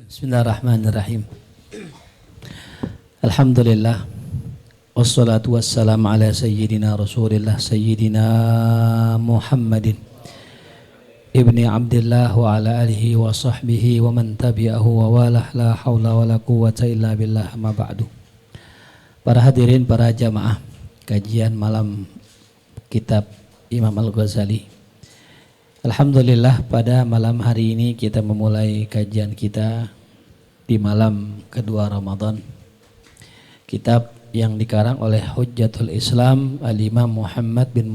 Bismillahirrahmanirrahim. Alhamdulillah. Wassalatu wassalamu ala sayyidina Rasulillah sayyidina Muhammadin ibni Abdillah wa ala alihi wa sahbihi wa man tabi'ahu wa walah la hawla wa la quwwata illa billah ma ba'du. Para hadirin, para jamaah kajian malam kitab Imam Al-Ghazali. Alhamdulillah, pada malam hari ini kita memulai kajian kita di malam kedua Ramadan. Kitab yang dikarang oleh Hujjatul Islam Al-Imam Muhammad bin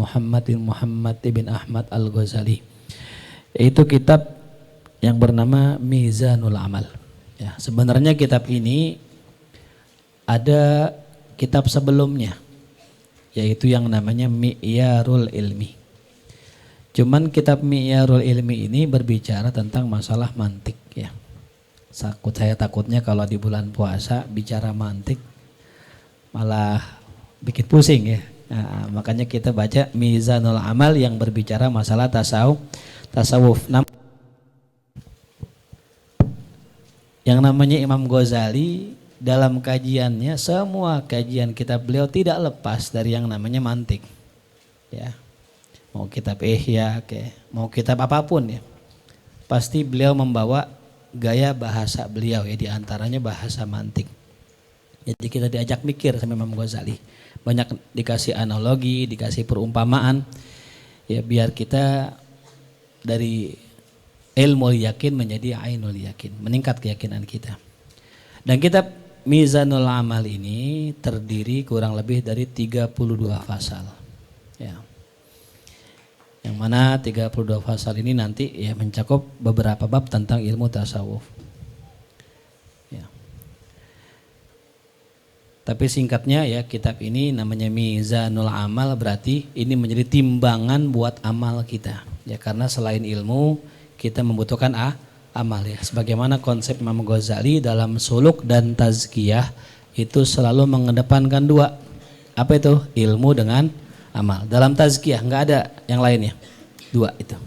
Ahmad Al-Ghazali, yaitu kitab yang bernama Mizanul Amal. Ya, sebenarnya kitab ini ada kitab sebelumnya, yaitu yang namanya Mi'yarul Ilmi. Cuman kitab Mi'yarul Ilmi ini berbicara tentang masalah mantik, ya. Saya takutnya kalau di bulan puasa bicara mantik malah bikin pusing, ya. Nah, makanya kita baca Mizanul Amal yang berbicara masalah tasawuf. Yang namanya Imam Ghazali dalam kajiannya, semua kajian kitab beliau tidak lepas dari yang namanya mantik, ya. Mau kitab Ihya, mau kitab apapun, ya, pasti beliau membawa gaya bahasa beliau, ya, diantaranya bahasa mantik. Jadi kita diajak mikir sama Imam Ghazali, banyak dikasih analogi, dikasih perumpamaan, ya, biar kita dari ilmu yakin menjadi ainul yakin, meningkat keyakinan kita. Dan kitab Mizanul Amal ini terdiri kurang lebih dari 32 fasal, ya. Yang mana 32 fasal ini nanti, ya, mencakup beberapa bab tentang ilmu tasawuf, ya. Tapi singkatnya, ya, kitab ini namanya Mizanul Amal, berarti ini menjadi timbangan buat amal kita, ya, karena selain ilmu kita membutuhkan amal, ya. Sebagaimana konsep Imam Ghazali dalam suluk dan tazkiyah itu selalu mengedepankan dua. Apa itu? Ilmu dengan amal. Dalam tazkiyah nggak ada yang lainnya, dua itu.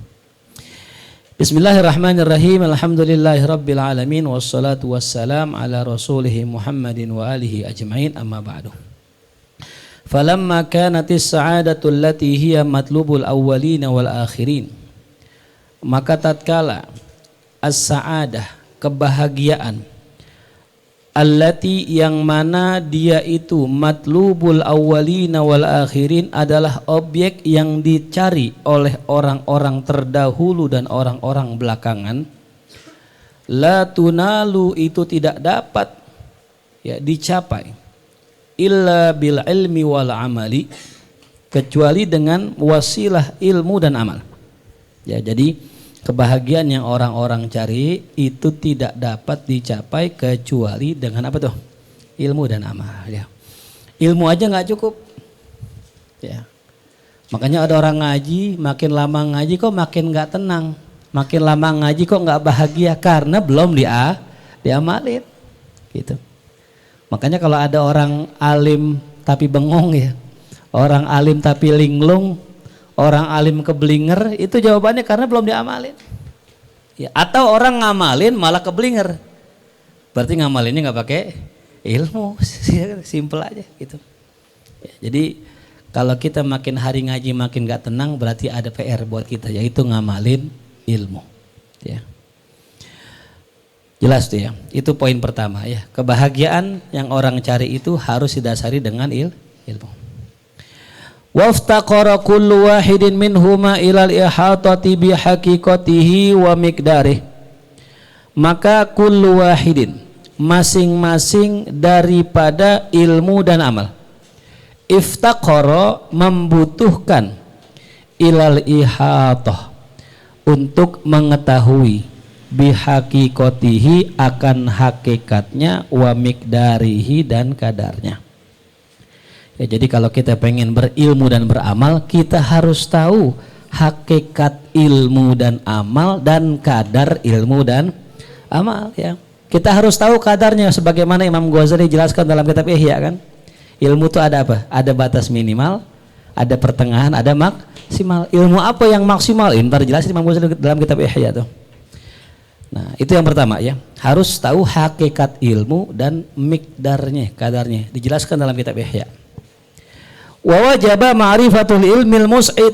Bismillahirrahmanirrahim. Alhamdulillahirabbil alamin wassalatu wassalam ala rasulih Muhammadin wa alihi ajmain, amma ba'du. Falamma kanatis sa'adatu allati hiya matlubul awwalin wal akhirin, maka tatkala as-sa'adah, kebahagiaan, allati, yang mana dia itu matlubul awwalina wal akhirin, adalah objek yang dicari oleh orang-orang terdahulu dan orang-orang belakangan. La tunalu, itu tidak dapat, ya, dicapai, illa bil ilmi wal amali, kecuali dengan wasilah ilmu dan amal, ya. Jadi kebahagiaan yang orang-orang cari itu tidak dapat dicapai kecuali dengan apa tuh? Ilmu dan amal, ya. Ilmu aja nggak cukup, ya. Makanya ada orang ngaji, makin lama ngaji kok makin nggak tenang, makin lama ngaji kok nggak bahagia, karena belum diamalin, gitu. Makanya kalau ada orang alim tapi bengong, ya, orang alim tapi linglung, orang alim keblinger, itu jawabannya karena belum diamalin, ya. Atau orang ngamalin malah keblinger, berarti ngamalinnya nggak pakai ilmu. Simple aja gitu, ya. Jadi kalau kita makin hari ngaji makin nggak tenang, berarti ada PR buat kita, yaitu ngamalin ilmu, ya. Jelas tuh, ya. Itu poin pertama, ya. Kebahagiaan yang orang cari itu harus didasari dengan ilmu. Waftaqara kullu wahidin minhuma ilal ihatati bihaqiqatihi wa miqdarih, maka kullu wahidin, masing-masing daripada ilmu dan amal, iftaqara, membutuhkan, ilal ihatah, untuk mengetahui, bihaqiqatihi, akan hakikatnya, wa miqdarihi, dan kadarnya. Ya, jadi kalau kita pengen berilmu dan beramal, kita harus tahu hakikat ilmu dan amal dan kadar ilmu dan amal, ya. Kita harus tahu kadarnya sebagaimana Imam Ghazali jelaskan dalam kitab Ihya kan. Ilmu itu ada apa? Ada batas minimal, ada pertengahan, ada maksimal. Ilmu apa yang maksimal? Ini baru jelasin Imam Ghazali dalam kitab Ihya tuh. Nah, itu yang pertama ya. Harus tahu hakikat ilmu dan mikdarnya, kadarnya. Dijelaskan dalam kitab Ihya. Wa wajaba ma'rifatul ilmil mus'id.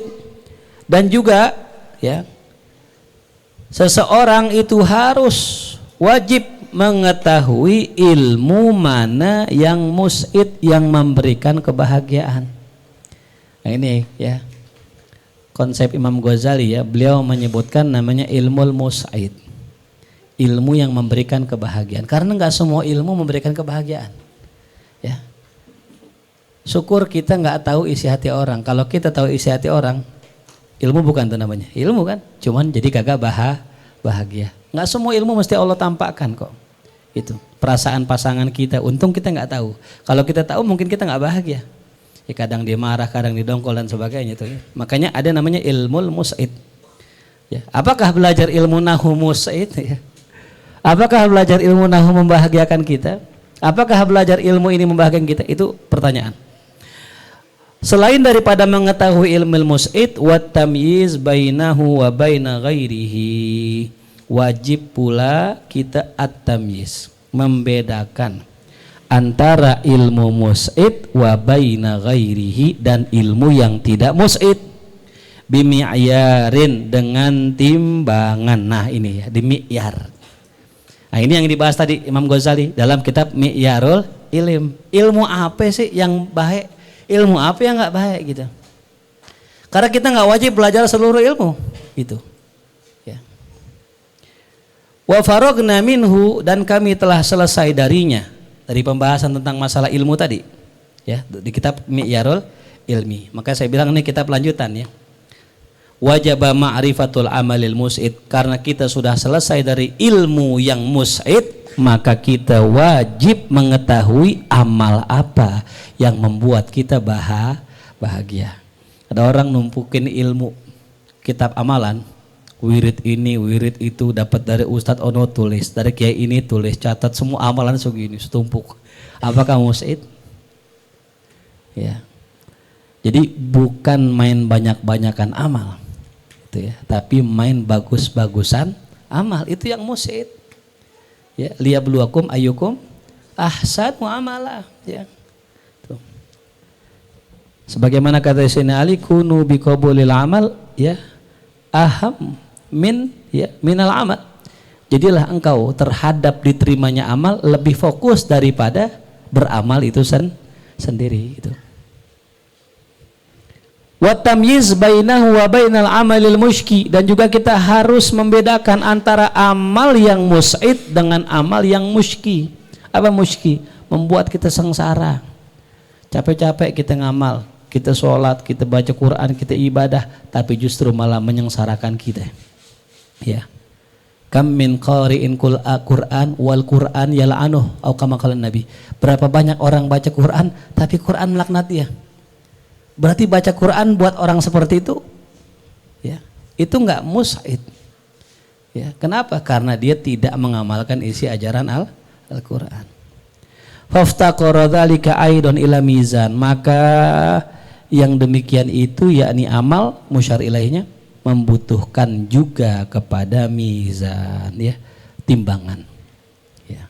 Dan juga ya, seseorang itu harus wajib mengetahui ilmu mana yang mus'id, yang memberikan kebahagiaan. Nah ini ya konsep Imam Ghazali ya, beliau menyebutkan namanya ilmul mus'id, ilmu yang memberikan kebahagiaan, karena nggak semua ilmu memberikan kebahagiaan ya. Syukur kita nggak tahu isi hati orang. Kalau kita tahu isi hati orang, ilmu bukan itu namanya, ilmu kan, cuman jadi kagak bahagia. Nggak semua ilmu mesti Allah tampakkan kok. Itu perasaan pasangan kita, untung kita nggak tahu. Kalau kita tahu mungkin kita nggak bahagia. Ya, kadang dia marah, kadang didongkol dan sebagainya itu. Ya. Makanya ada namanya ilmul mus'id. Ya. Apakah belajar ilmu nahu mus'id? Ya. Apakah belajar ilmu nahu membahagiakan kita? Apakah belajar ilmu ini membahagiakan kita? Itu pertanyaan. Selain daripada mengetahui ilmu mus'id, wat tamyiz bainahu wa baina ghairihi, wajib pula kita at-tamyiz, membedakan antara ilmu mus'id wa baina ghairihi dan ilmu yang tidak mus'id, bimi'yarin, dengan timbangan. Nah ini ya, di mi'yar. Nah ini yang dibahas tadi Imam Ghazali dalam kitab Mi'yarul Ilm. Ilmu apa sih yang baik, ilmu apa yang nggak baik gitu. Karena kita nggak wajib belajar seluruh ilmu gitu. Wa faragna minhu, dan kami telah selesai darinya, dari pembahasan tentang masalah ilmu tadi ya di kitab Mi'yarul Ilmi. Maka saya bilang ini kitab lanjutan ya. Wajaba ma'rifatul amalil mus'id, karena kita sudah selesai dari ilmu yang mus'id, maka kita wajib mengetahui amal apa yang membuat kita bahagia. Ada orang numpukin ilmu kitab amalan, wirid ini, wirid itu, dapat dari Ustadz Ono tulis, dari kiai ini tulis, catat semua amalan segini, setumpuk. Apakah mus'id? Ya. Jadi bukan main banyak-banyakan amal, itu ya, tapi main bagus-bagusan amal, itu yang mus'id. Ya, liyabluwakum ayyukum ahsanu amala. Ya. Tuh. Sebagaimana kata Sayyidina Ali, kunu biqabulil amal ya aham minal amal. Jadilah engkau terhadap diterimanya amal lebih fokus daripada beramal itu sendiri itu. Wa tamyiz bainahu wa bainal amalil musyki, dan juga kita harus membedakan antara amal yang mus'id dengan amal yang musyki. Apa musyki? Membuat kita sengsara. Capek-capek kita ngamal, kita sholat, kita baca Quran, kita ibadah, tapi justru malah menyengsarakan kita. Ya. Kam min qari'in Qur'an wal Qur'an yal'anuh, atau kama qala Nabi. Berapa banyak orang baca Quran tapi Quran melaknat dia. Berarti baca Quran buat orang seperti itu ya, itu enggak mus'id. Ya, kenapa? Karena dia tidak mengamalkan isi ajaran Al-Qur'an. Faftaqara dzalika aidan ila mizan, maka yang demikian itu yakni amal musyar ilaihnya membutuhkan juga kepada mizan ya, timbangan ya.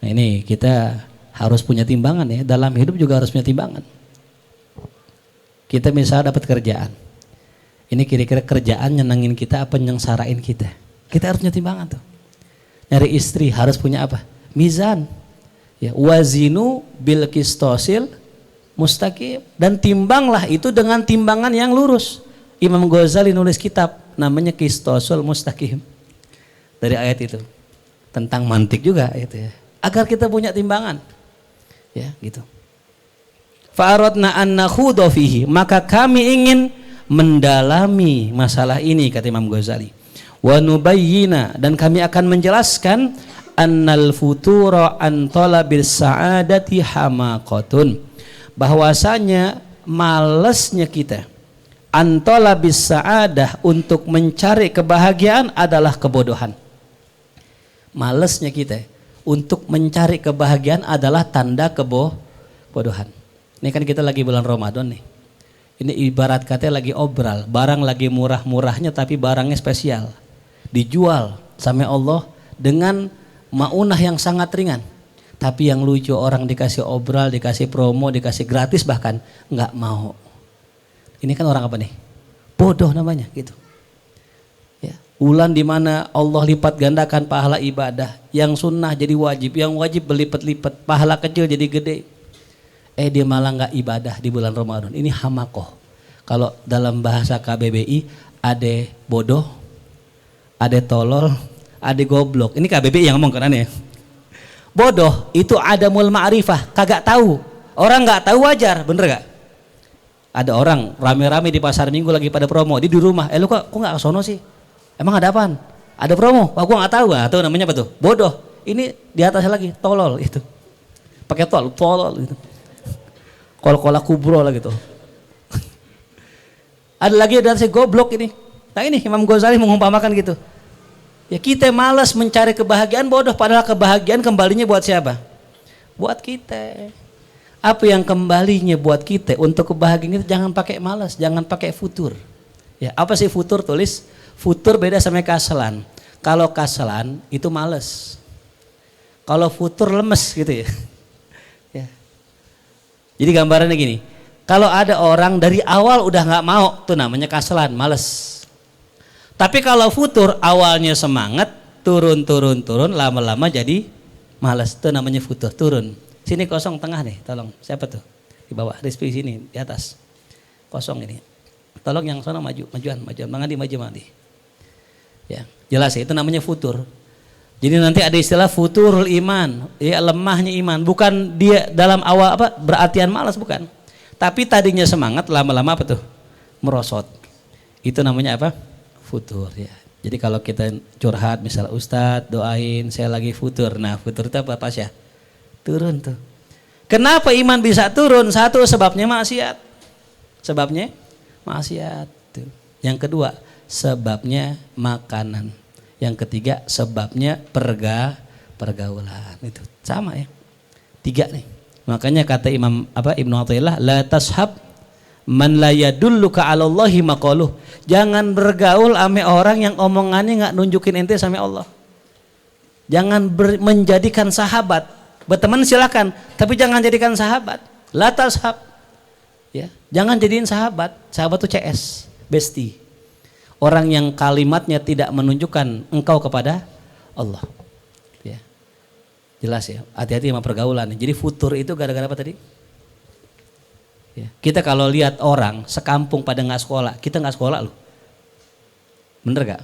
Nah ini kita harus punya timbangan ya, dalam hidup juga harus punya timbangan. Kita misalnya dapat kerjaan, ini kira-kira kerjaan nyenengin kita apa nyengsarain kita, kita harus punya timbangan tuh. Nyari istri harus punya apa? Mizan ya, wazinu bil qistosil mustaqim, dan timbanglah itu dengan timbangan yang lurus. Imam Ghazali nulis kitab namanya Qistosul Mustaqim dari ayat itu, tentang mantik juga itu ya, agar kita punya timbangan ya gitu. Fa'aradna an nakhudha fihi, maka kami ingin mendalami masalah ini, kata Imam Ghazali. Wa nubayyina, dan kami akan menjelaskan annal futura an talabil sa'adati hamaqatun, bahwasanya malesnya kita an talabis sa'adah, untuk mencari kebahagiaan, adalah kebodohan. Malesnya kita untuk mencari kebahagiaan adalah tanda kebodohan. Ini kan kita lagi bulan Ramadan nih. Ini ibarat katanya lagi obral, barang lagi murah-murahnya tapi barangnya spesial. Dijual sama Allah dengan maunah yang sangat ringan. Tapi yang lucu orang dikasih obral, dikasih promo, dikasih gratis bahkan nggak mau. Ini kan orang apa nih? Bodoh namanya gitu. Ya. Bulan dimana Allah lipat gandakan pahala ibadah, yang sunnah jadi wajib, yang wajib berlipat-lipat, pahala kecil jadi gede. Dia malah nggak ibadah di bulan Ramadan. Ini hamakoh. Kalau dalam bahasa KBBI, ada bodoh, ada tolol, ada goblok. Ini KBBI yang ngomong kan aneh. Bodoh itu adamul ma'rifah, kagak tahu. Orang nggak tahu wajar, bener gak? Ada orang rame-rame di pasar minggu lagi pada promo, dia di rumah. Lu kok nggak ke sono sih? Emang ada apaan? Ada promo? Wah, gua nggak tahu. Atau namanya apa tuh? Bodoh. Ini di atasnya lagi tolol itu. Pakai tolol gitu. Kol-kola kubro lah gitu. Ada lagi dari si goblok ini. Nah ini Imam Ghazali mengumpamakan gitu. Ya kita malas mencari kebahagiaan bodoh, padahal kebahagiaan kembalinya buat siapa? Buat kita. Apa yang kembalinya buat kita untuk kebahagiaan itu jangan pakai malas, jangan pakai futur. Ya, apa sih futur? Tulis futur beda sama kasalan. Kalau kasalan itu malas. Kalau futur lemes gitu ya. Ya. Jadi gambarannya gini. Kalau ada orang dari awal udah nggak mau, tuh namanya kasalan, malas. Tapi kalau futur awalnya semangat, turun, lama-lama jadi malas, tuh namanya futur, turun. Sini kosong tengah nih, tolong. Siapa tuh? Di bawah, Rizpi sini, di atas. Kosong ini. Tolong yang sana majuan. Mangandi. Ya, jelas ya, itu namanya futur. Jadi nanti ada istilah futurul iman, ya lemahnya iman. Bukan dia dalam awal berartian malas, bukan. Tapi tadinya semangat, lama-lama apa tuh? Merosot. Itu namanya apa? Futur ya. Jadi kalau kita curhat misalnya Ustadz doain saya lagi futur. Nah futur itu apa Pasya? Turun tuh. Kenapa iman bisa turun? Satu sebabnya maksiat. Sebabnya maksiat. Tuh. Yang kedua sebabnya makanan. Yang ketiga sebabnya pergaulan. Itu sama ya. 3 nih. Makanya kata Ibnu Athaillah la tashab man la yadulluka 'alallahi maqaluh. Jangan bergaul ame orang yang omongannya nggak nunjukin ente sama Allah. Jangan menjadikan sahabat. Berteman silakan, tapi jangan jadikan sahabat. La tashab. Ya, jangan jadiin sahabat. Sahabat itu CS, bestie. Orang yang kalimatnya tidak menunjukkan engkau kepada Allah. Ya. Jelas ya, hati-hati sama pergaulan. Jadi futur itu gara-gara apa tadi? Ya. Kita kalau lihat orang sekampung pada nggak sekolah, kita nggak sekolah loh. Bener gak?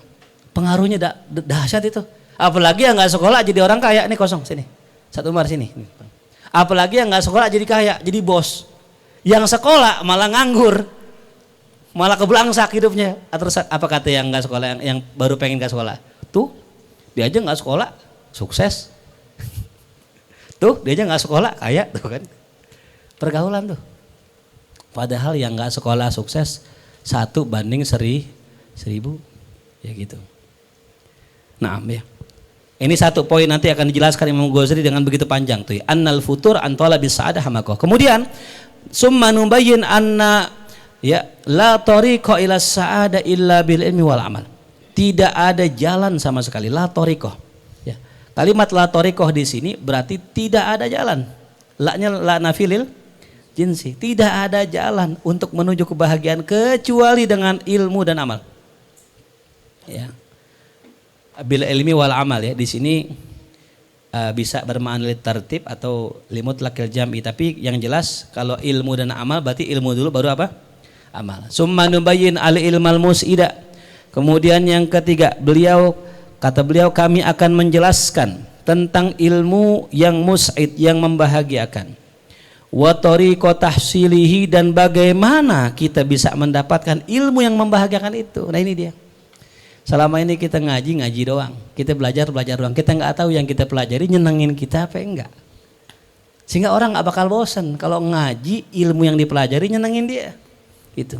Pengaruhnya dahsyat itu. Apalagi yang nggak sekolah jadi orang kaya. Nih kosong sini. Satu Umar sini. Apalagi yang nggak sekolah jadi kaya, jadi bos. Yang sekolah malah nganggur, malah kebelangsak hidupnya. Terus apa kata yang nggak sekolah, yang baru pengen nggak sekolah? Tuh, dia aja nggak sekolah, sukses. Tuh, dia aja nggak sekolah, kaya, tuh kan? Pergaulan tuh. Padahal yang nggak sekolah sukses 1 banding 1000, ya gitu. Nah, ya. Ini satu poin nanti akan dijelaskan Imam Ghazali dengan begitu panjang tuh. Annal futur antala bisa'adah hamakoh. Kemudian summa nubayyin anna ya la tariqa ila sa'ada illa bil ilmi wal amal. Tidak ada jalan sama sekali, la tariqah. Ya. Kalimat la tariqah di sini berarti tidak ada jalan. La-nya la nafilil jinsi. Tidak ada jalan untuk menuju kebahagiaan kecuali dengan ilmu dan amal. Ya. Bil ilmi wal amal ya, di sini bisa bermakna tertib atau limutlaqil jam'i, tapi yang jelas kalau ilmu dan amal berarti ilmu dulu baru apa? Amal. Summa nubayyin al ilmal mus'ida. Kemudian yang ketiga, kata beliau kami akan menjelaskan tentang ilmu yang mus'id, yang membahagiakan. Wa tariqa tahsilihi, dan bagaimana kita bisa mendapatkan ilmu yang membahagiakan itu. Nah ini dia. Selama ini kita ngaji doang, kita belajar doang, kita nggak tahu yang kita pelajari nyenengin kita apa enggak. Sehingga orang nggak bakal bosan kalau ngaji ilmu yang dipelajari nyenengin dia. Itu.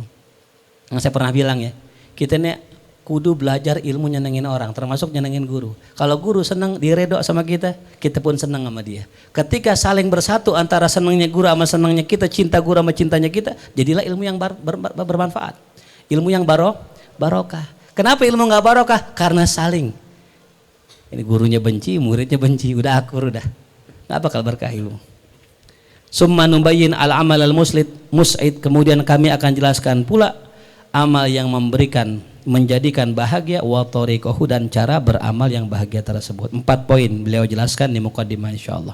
Yang saya pernah bilang ya, kita nih kudu belajar ilmu nyenengin orang, termasuk nyenengin guru. Kalau guru seneng diredok sama kita, kita pun seneng sama dia. Ketika saling bersatu antara senengnya guru sama senengnya kita, cinta guru sama cintanya kita, jadilah ilmu yang bermanfaat. Ilmu yang barokah. Kenapa ilmu nggak barokah? Karena saling. Ini gurunya benci, muridnya benci, udah akur udah. Nggak bakal berkah ilmu. Summa nubayyin al-amal al-mus'id, kemudian kami akan jelaskan pula amal yang menjadikan bahagia, wa tariqahu, dan cara beramal yang bahagia tersebut. 4 poin beliau jelaskan di muqaddimah insyaallah.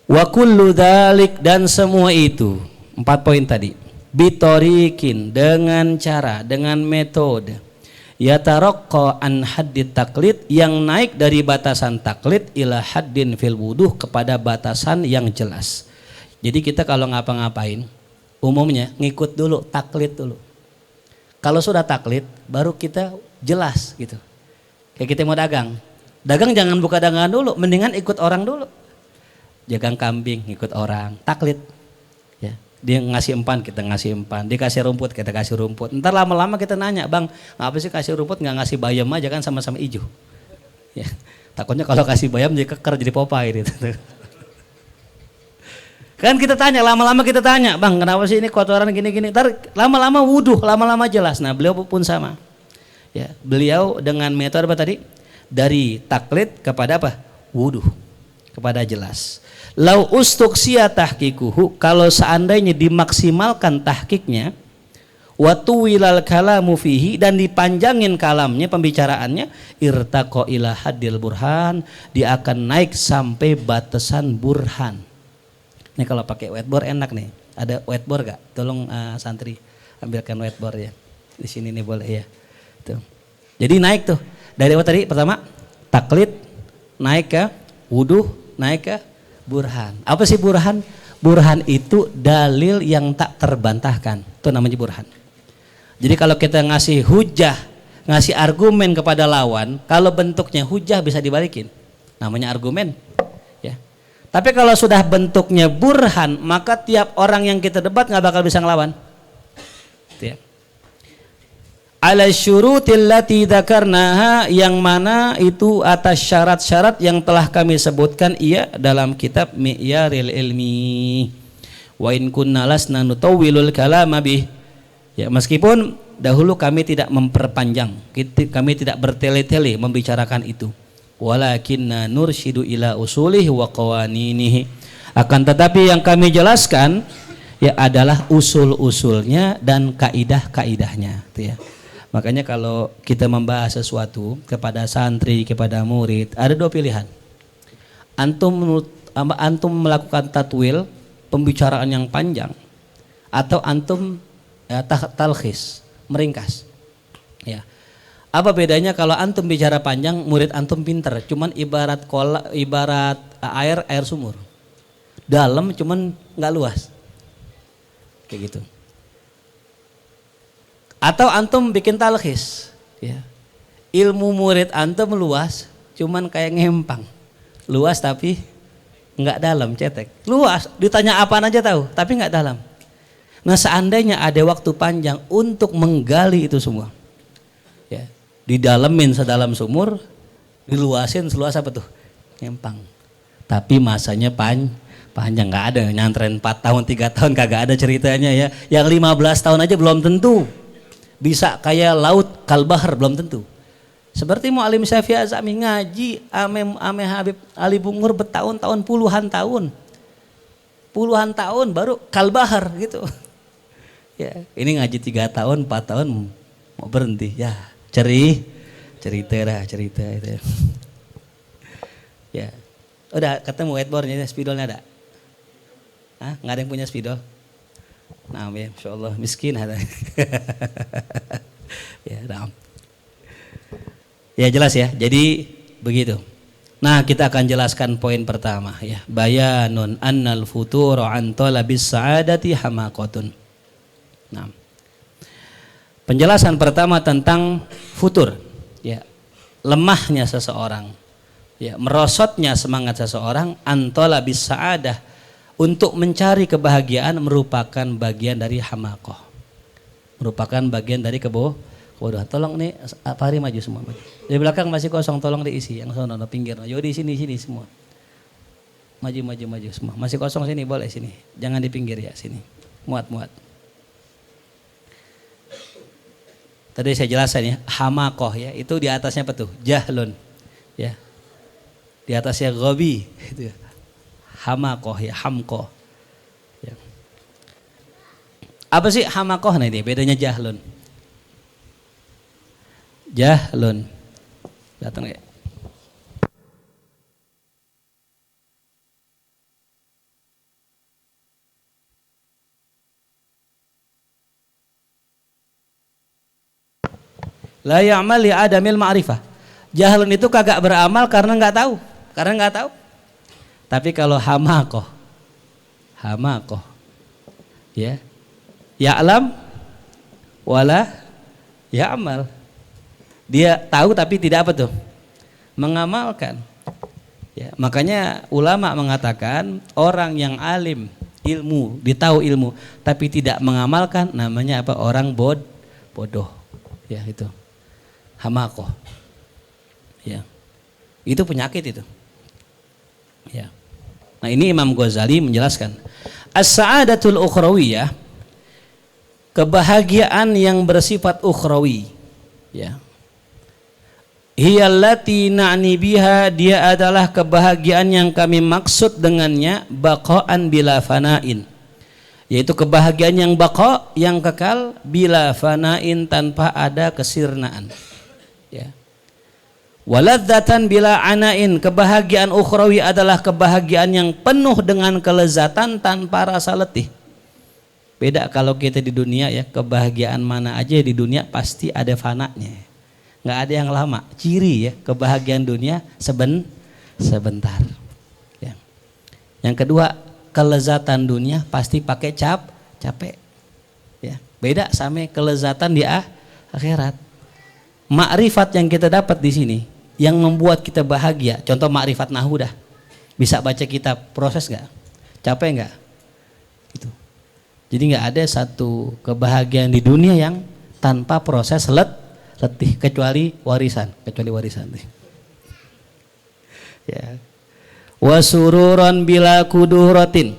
Wa kullu dzalik, dan semua itu 4 poin tadi, bitariqin, dengan cara, dengan metode, yataraqqa an haddit taklid, yang naik dari batasan taklid ila haddin fil wuduh, kepada batasan yang jelas. Jadi kita kalau ngapa-ngapain umumnya ngikut dulu, taklid dulu. Kalau sudah taklid baru kita jelas gitu. Kayak kita mau dagang jangan buka dagangan dulu, mendingan ikut orang dulu. Jagang kambing ikut orang, taklid ya. Dia ngasih empan, kita ngasih empan. Dia kasih rumput, kita kasih rumput. Ntar lama-lama kita nanya, bang ngapa sih kasih rumput nggak ngasih bayam aja, kan sama-sama hijau ya. Takutnya kalau kasih bayam jadi keker, jadi Popeye gitu. Kan kita tanya, lama-lama kita tanya, bang kenapa sih ini kotoran gini-gini. Ntar lama-lama wuduh, lama-lama jelas. Nah beliau pun sama ya, beliau dengan metode apa tadi, dari taklid kepada apa, wuduh, kepada jelas. Lau ustuqsiya tahqiquhu, kalau seandainya dimaksimalkan tahqiqnya, wa tuwilal kalamu fihi, dan dipanjangin kalamnya, pembicaraannya, irtaqa ila haddil burhan, dia akan naik sampai batasan burhan. Ini kalau pakai whiteboard enak nih. Ada whiteboard gak? Tolong santri ambilkan whiteboard ya. Di sini nih boleh ya. Tuh. Jadi naik tuh. Dari apa tadi? Pertama taklid, naik ke wuduh, naik ke burhan. Apa sih burhan? Burhan itu dalil yang tak terbantahkan. Itu namanya burhan. Jadi kalau kita ngasih hujah, ngasih argumen kepada lawan, kalau bentuknya hujah bisa dibalikin. Namanya argumen. Tapi kalau sudah bentuknya burhan, maka tiap orang yang kita debat nggak bakal bisa ngelawan. Ala syurutil lati dzakarnaha, yang mana itu atas syarat-syarat yang telah kami sebutkan ia dalam kitab Mi'yaril Ilmi. Wa in kunna lasna nutawwilul kalama bih. Ya, meskipun dahulu kami tidak memperpanjang, kami tidak bertele-tele membicarakan itu. Walakinna nursyidu ila usulih wa qawaninihi, akan tetapi yang kami jelaskan ya adalah usul-usulnya dan kaidah-kaidahnya itu ya. Makanya kalau kita membahas sesuatu kepada santri, kepada murid, ada 2 pilihan. Antum melakukan tatwil, pembicaraan yang panjang, atau antum ya, talkhis, meringkas ya. Apa bedanya kalau antum bicara panjang, murid antum pinter, cuman ibarat air sumur, dalam cuman nggak luas, kayak gitu. Atau antum bikin talkhis, ya, ilmu murid antum luas, cuman kayak ngempang, luas tapi nggak dalam, cetek, luas, ditanya apaan aja tahu, tapi nggak dalam. Nah seandainya ada waktu panjang untuk menggali itu semua, ya, didalemin sedalam sumur, diluasin seluas apa tuh? Ngempang. Tapi masanya panjang, nggak ada nyantren 4 tahun 3 tahun kagak ada ceritanya ya. Yang 15 tahun aja belum tentu bisa kayak laut kalbahar, belum tentu. Seperti Mu'allim Syafi'i Azami ngaji ame Habib Ali Bungur bertahun-tahun, puluhan tahun baru kalbahar gitu. Ya, ini ngaji 3 tahun 4 tahun mau berhenti ya. Cerita itu. Ya, udah ketemu whiteboardnya, spidolnya ada? Hah? Nggak ada yang punya spidol? Nah, ya, insya Allah miskin ada. Ya, nah. Ya jelas ya. Jadi begitu. Nah, kita akan jelaskan poin pertama ya. Bayanun annal futur an talabis sa'adati hamaqatun. Nah. Penjelasan pertama tentang futur, ya, lemahnya seseorang, ya, merosotnya semangat seseorang, antola bis sa'adah, untuk mencari kebahagiaan merupakan bagian dari hamaqah, merupakan bagian dari Waduh, tolong nih Pak Hari maju semua. Maju. Di belakang masih kosong, tolong diisi. Yang sono pinggir. Yo di sini semua. Maju semua. Masih kosong sini, boleh sini. Jangan di pinggir ya, sini. Muat. Tadi saya jelasin ya, hamakoh ya, itu di atasnya apa tuh? Jahlun. Ya. Di atasnya ghabi itu ya. Hamakoh ya, hamkoh. Ya. Apa sih hamakoh nih? Bedanya jahlun. Jahlun. Datang ya. La ya'mal li adamil ma'rifah. Jahlun itu kagak beramal karena nggak tahu. Tapi kalau hamakoh. Ya. Ya'lam wala ya'mal. Dia tahu tapi tidak apa tuh? Mengamalkan. Ya, makanya ulama mengatakan orang yang alim ilmu, ditahu ilmu tapi tidak mengamalkan namanya apa? Orang bodoh. Ya, itu. Hamakoh. Ya. Itu penyakit itu. Ya. Nah, ini Imam Ghazali menjelaskan as-sa'adatul ukhrawiyah, kebahagiaan yang bersifat ukhrawi. Ya. Hiyallati na'ni biha, dia adalah kebahagiaan yang kami maksud dengannya baqa'an bila fana'in, yaitu kebahagiaan yang baqa, yang kekal, bila fana'in, tanpa ada kesirnaan. Ya. Waladzatan bila ana'in, kebahagiaan ukhrawi adalah kebahagiaan yang penuh dengan kelezatan tanpa rasa letih. Beda kalau kita di dunia ya, kebahagiaan mana aja di dunia pasti ada fananya. Nggak ada yang lama. Ciri ya kebahagiaan dunia sebentar. Ya. Yang kedua, kelezatan dunia pasti pakai capek. Ya. Beda sama kelezatan di akhirat. Makrifat yang kita dapat di sini yang membuat kita bahagia. Contoh makrifat nahwu dah. Bisa baca kitab, proses nggak? Capek nggak? Gitu. Jadi nggak ada satu kebahagiaan di dunia yang tanpa proses letih, kecuali warisan. Ya. Wasururan bila kuduhratin,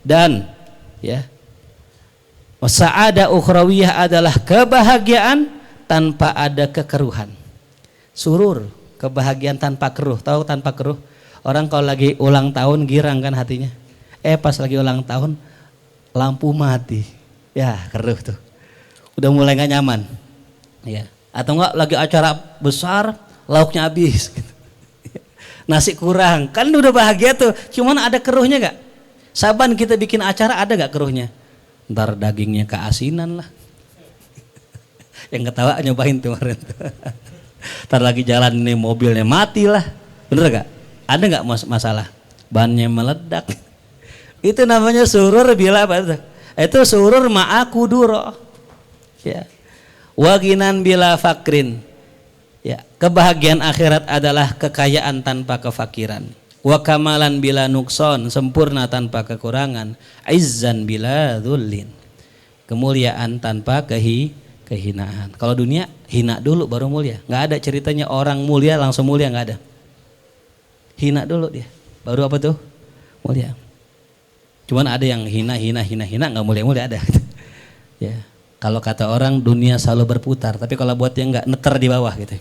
dan ya, sa'ada ukhrawiyah adalah kebahagiaan tanpa ada kekeruhan. Surur, kebahagiaan tanpa keruh. Tahu tanpa keruh? Orang kalau lagi ulang tahun girang kan hatinya. Pas lagi ulang tahun lampu mati. Ya, keruh tuh. Udah mulai gak nyaman. Ya. Atau enggak lagi acara besar lauknya habis gitu. Nasi kurang, kan udah bahagia tuh, cuman ada keruhnya gak? Saban kita bikin acara ada gak keruhnya? Ntar dagingnya keasinan lah. Yang ketawa nyobain tuh kemarin tuh. Ntar lagi jalan nih mobilnya mati lah. Bener gak? Ada gak masalah? Bannya meledak. Itu namanya surur bila apa? Itu surur ma'akuduro. Ya. Waginan bila fakrin, ya, kebahagiaan akhirat adalah kekayaan tanpa kefakiran. Wa kamalan bila nukson, sempurna tanpa kekurangan. Izzan bila dhullin, kemuliaan tanpa kehinaan. Kalau dunia hina dulu baru mulia. Nggak ada ceritanya orang mulia langsung mulia, nggak ada. Hina dulu dia, baru apa tuh? Mulia. Cuman ada yang hina nggak mulia ada. Ya. Kalau kata orang dunia selalu berputar, tapi kalau buat yang nggak neter di bawah gitu.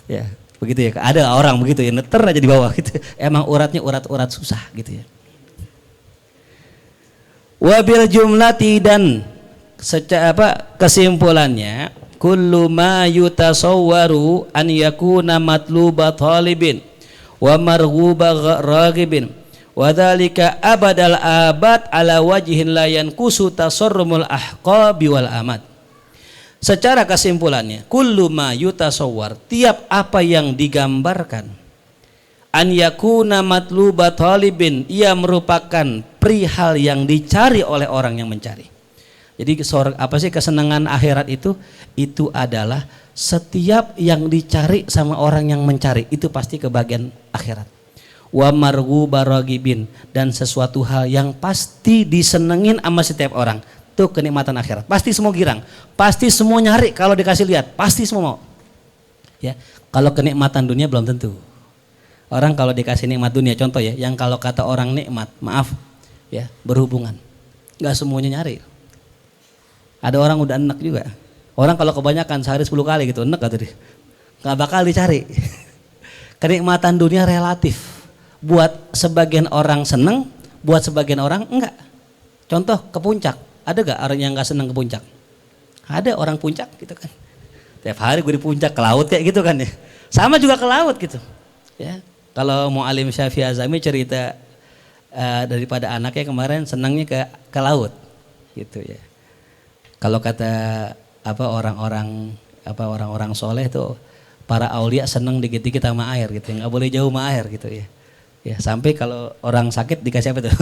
Ya, begitu ya. Ada orang begitu ya, neter aja di bawah gitu. Emang uratnya urat susah gitu ya. Wabil jumlati, dan kesimpulannya, kullu ma yutasawwaru an yakuna matluba talibin wa marghuba raghibin. Wadzalika abadal abad ala wajhin la yanqusu tasarrumul ahqabi wal amad. Secara kesimpulannya, kullu ma yutasawwar, tiap apa yang digambarkan, an yakuna matluba talibin, ia merupakan perihal yang dicari oleh orang yang mencari. Jadi apa sih kesenangan akhirat itu? Itu adalah setiap yang dicari sama orang yang mencari, itu pasti kebahagiaan akhirat. Wa marghuba ragibin, dan sesuatu hal yang pasti disenengin sama setiap orang, Tuh kenikmatan akhirat. Pasti semua girang. Pasti semua nyari kalau dikasih lihat. Pasti semua mau. Ya, kalau kenikmatan dunia belum tentu. Orang kalau dikasih nikmat dunia, contoh ya, yang kalau kata orang nikmat, maaf, ya berhubungan. Nggak semuanya nyari. Ada orang udah enek juga. Orang kalau kebanyakan sehari 10 kali gitu, enek atau dia. Nggak bakal dicari. Kenikmatan dunia relatif. Buat sebagian orang seneng, buat sebagian orang enggak. Contoh ke puncak, ada gak orang yang gak seneng ke puncak? Ada orang puncak gitu kan. Tiap hari gue di puncak, ke laut kayak gitu kan ya. Sama juga ke laut gitu. Ya. Kalau Mu'alim Syafi'i Azami cerita daripada anaknya kemarin senangnya ke laut gitu ya. Kalau kata orang-orang soleh tuh para aulia seneng dikit-dikit sama air gitu, nggak boleh jauh sama air gitu ya. Ya sampai kalau orang sakit dikasih apa tuh?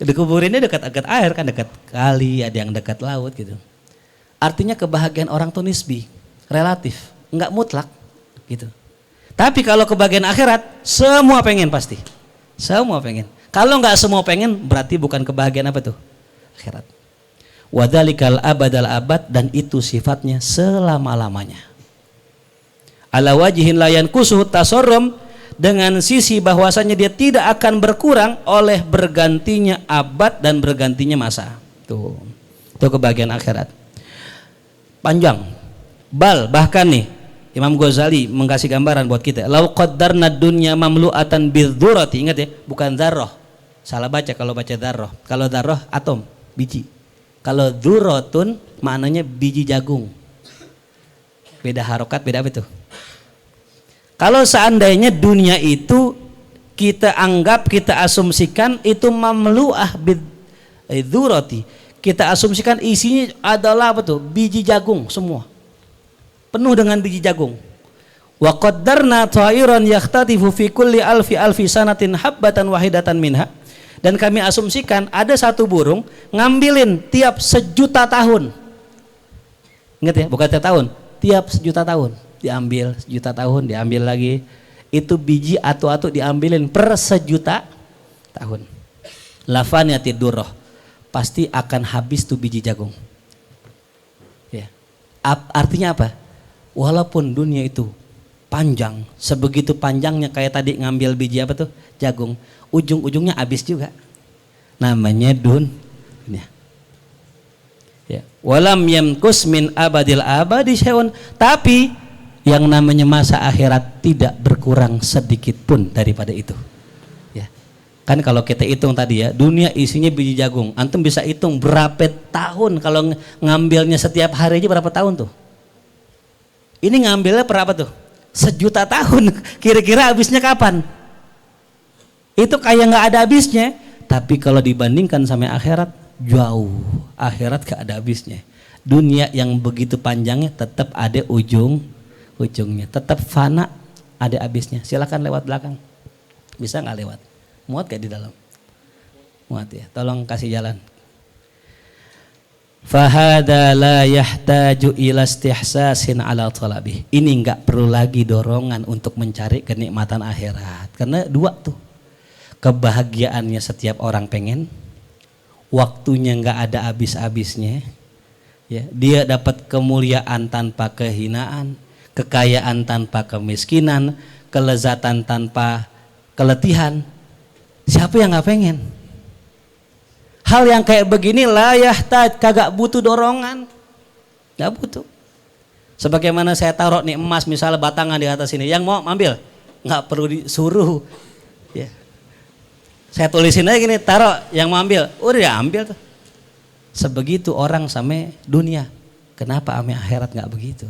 Dikuburinnya dekat-dekat air kan, dekat kali, ada yang dekat laut gitu. Artinya kebahagiaan orang tuh nisbi, relatif, nggak mutlak gitu. Tapi kalau kebahagiaan akhirat semua pengen pasti, semua pengen. Kalau nggak semua pengen berarti bukan kebahagiaan apa tuh? Akhirat. Wadzalikal abadal abad, dan itu sifatnya selama-lamanya. Ala wajhin la yanqusuhu tasarrum, dengan sisi bahwasanya dia tidak akan berkurang oleh bergantinya abad dan bergantinya masa. Tuh. Itu kebahagiaan akhirat. Panjang. Bahkan nih Imam Ghazali mengkasih gambaran buat kita. Lau qaddarna dunya mamlu'atan bidzurati, ingat ya, bukan dzarrah. Salah baca kalau baca dzarrah. Kalau dzarrah atom, biji. Kalau dzurratun maknanya biji jagung. Beda harokat, beda apa itu? Kalau seandainya dunia itu kita anggap, kita asumsikan itu mamlu'ah bidzurati, kita asumsikan isinya adalah apa tuh? Biji jagung semua. Penuh dengan biji jagung. Wa qaddarna ta'iran yakhtatifu fi kulli alfi sanatin habbatan wahidatan minha. Dan kami asumsikan ada satu burung ngambilin tiap 1.000.000 tahun. Ingat ya, bukan tiap tahun, tiap 1.000.000 tahun. Diambil 1.000.000 tahun, diambil lagi. Itu biji atu-atu diambilin per 1.000.000 tahun. Lafaniyatid durrah, pasti akan habis tuh biji jagung. Ya. Artinya apa? Walaupun dunia itu panjang, sebegitu panjangnya kayak tadi ngambil biji apa tuh? Jagung. Ujung-ujungnya habis juga. Namanya dunia. Ya. Walam yamkus min abadil abadi syai'un, tapi yang namanya masa akhirat tidak berkurang sedikit pun daripada itu. Ya. Kan kalau kita hitung tadi ya, dunia isinya biji jagung. Antum bisa hitung berapa tahun kalau ngambilnya setiap hari aja berapa tahun tuh? Ini ngambilnya berapa tuh? 1.000.000 tahun. Kira-kira habisnya kapan? Itu kayak nggak ada habisnya. Tapi kalau dibandingkan sama akhirat, jauh. Akhirat gak ada habisnya. Dunia yang begitu panjangnya tetap ada ujungnya, tetap fana, ada habisnya. Silakan lewat belakang. Bisa nggak lewat? Muat gak di dalam? Muat ya. Tolong kasih jalan. Fahada la yahtaju ila istihsasin ala talabih. Ini enggak perlu lagi dorongan untuk mencari kenikmatan akhirat. Karena dua tuh. Kebahagiaannya setiap orang pengen. Waktunya enggak ada habis-habisnya. Ya, dia dapat kemuliaan tanpa kehinaan, kekayaan tanpa kemiskinan, kelezatan tanpa keletihan. Siapa yang enggak pengen? Hal yang kayak begini layahtaj, kagak butuh dorongan, nggak butuh. Sebagaimana saya taruh nih emas misalnya batangan di atas ini, yang mau ambil nggak perlu disuruh. Ya. Saya tulisin aja gini, taruh, yang mau ambil, udah ya ambil tuh. Sebegitu orang sama dunia. Kenapa sama akhirat nggak begitu?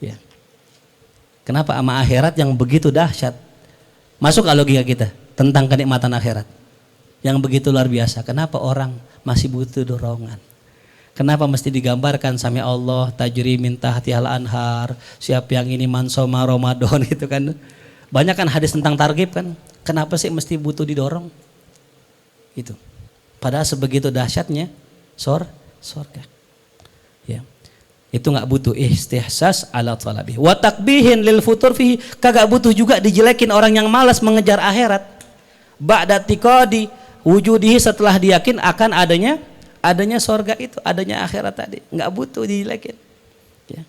Ya. Kenapa sama akhirat yang begitu dahsyat? Masuk ke logika kita tentang kenikmatan akhirat yang begitu luar biasa. Kenapa orang masih butuh dorongan? Kenapa mesti digambarkan sama Allah tajri min tahtihal anhar, siapa yang ini mansoma Ramadan gitu kan? Banyak kan hadis tentang targhib kan? Kenapa sih mesti butuh didorong? Itu. Padahal sebegitu dahsyatnya surga. Ya. Itu enggak butuh istihsas ala talabi. Wa takbihin lil futur fihi, kagak butuh juga dijelekin orang yang malas mengejar akhirat. Ba'da tiqadi wujudihi, setelah diyakin akan adanya adanya sorga itu, adanya akhirat tadi, nggak butuh dijelekin. Ya.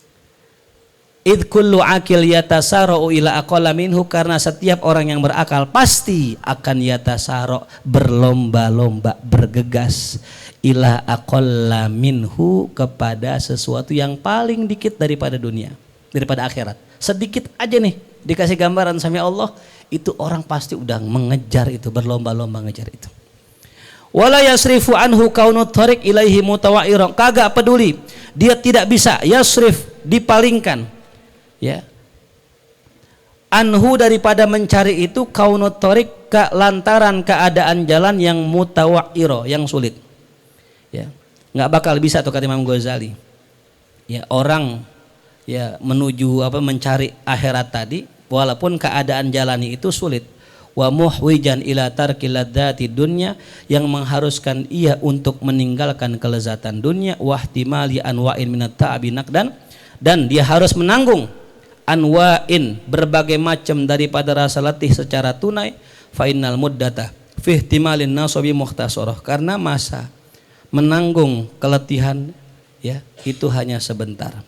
Id kullu akil yatasara'u ila aqalla minhu, karena setiap orang yang berakal pasti akan yatasara, berlomba-lomba, bergegas ila aqalla minhu, kepada sesuatu yang paling dikit daripada dunia, daripada akhirat. Sedikit aja nih dikasih gambaran sama Allah, itu orang pasti udah mengejar itu, berlomba-lomba ngejar itu. Wala yasrifu anhu kaunut thariq ilaihi mutawairan, kagak peduli, dia tidak bisa yasrif, dipalingkan, ya, anhu, daripada mencari itu, kaunut thariq, lantaran keadaan jalan yang mutawairo, yang sulit, ya, nggak bakal bisa tuh kata Imam Ghazali, ya, orang ya menuju mencari akhirat tadi walaupun keadaan jalani itu sulit. Wa muhwijan ila tarkil ladzati dunya, yang mengharuskan ia untuk meninggalkan kelezatan dunia, wahtimali anwa'in minat ta'abi naqdan, dan dia harus menanggung anwa'in, berbagai macam daripada rasa letih secara tunai. Fa innal muddata fi ihtimalin nasabi mukhtasarah, karena masa menanggung keletihan ya itu hanya sebentar.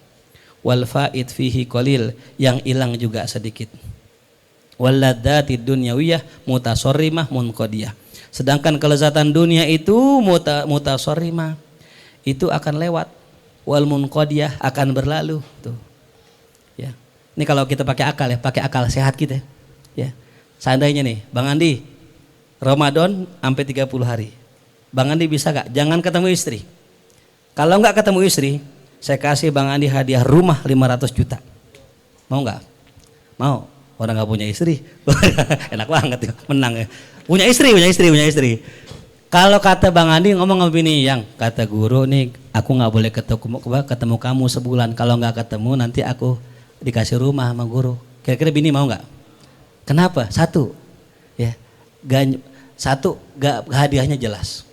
Wal faid fihi qalil, yang hilang juga sedikit. Walladzati dunyawiyah mutasorrimah munqadiyah, sedangkan kelezatan dunia itu mutasorrimah, itu akan lewat. Wal munqadiyah, akan berlalu tuh. Ya. Ini kalau kita pakai akal ya, pakai akal sehat kita. Ya. Seandainya nih, Bang Andi, Ramadan sampai 30 hari. Bang Andi bisa gak jangan ketemu istri? Kalau nggak ketemu istri, saya kasih Bang Andi hadiah rumah 500 juta. Mau nggak? Mau. Orang nggak punya istri, enak banget ya, menang ya. Punya istri. Kalau kata Bang Andi ngomong sama bini, yang kata guru nih, aku nggak boleh ketemu kamu sebulan. Kalau nggak ketemu nanti aku dikasih rumah sama guru. Kira-kira bini mau nggak? Kenapa? Satu, ya, hadiahnya jelas.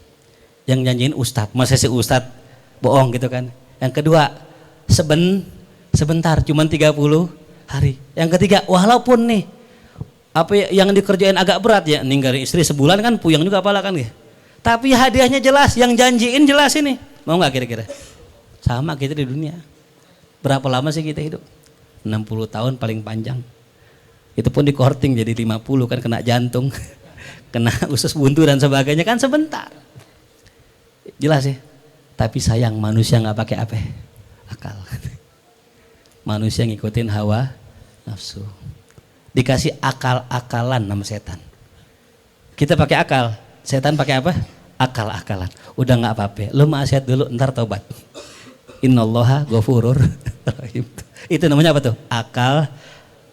Yang nyanyiin ustadz, masa si ustadz bohong gitu kan. Yang kedua, sebentar, cuma 30 hari. Yang ketiga, walaupun nih yang dikerjain agak berat ya, ninggalin istri sebulan kan puyeng juga apalah kan ya. Tapi hadiahnya jelas, yang janjiin jelas ini. Mau nggak kira-kira? Sama kita di dunia. Berapa lama sih kita hidup? 60 tahun paling panjang. Itu pun di korting jadi 50 kan, kena jantung, kena usus buntu dan sebagainya kan sebentar. Jelas ya. Tapi sayang manusia nggak pakai apa? Akal. Manusia ngikutin hawa nafsu, dikasih akal-akalan sama setan. Kita pakai akal, setan pakai apa? Akal-akalan. Udah nggak apa-apa, lo maksiat dulu, ntar tobat. Innallaha ghafurur rahim. Itu namanya apa tuh?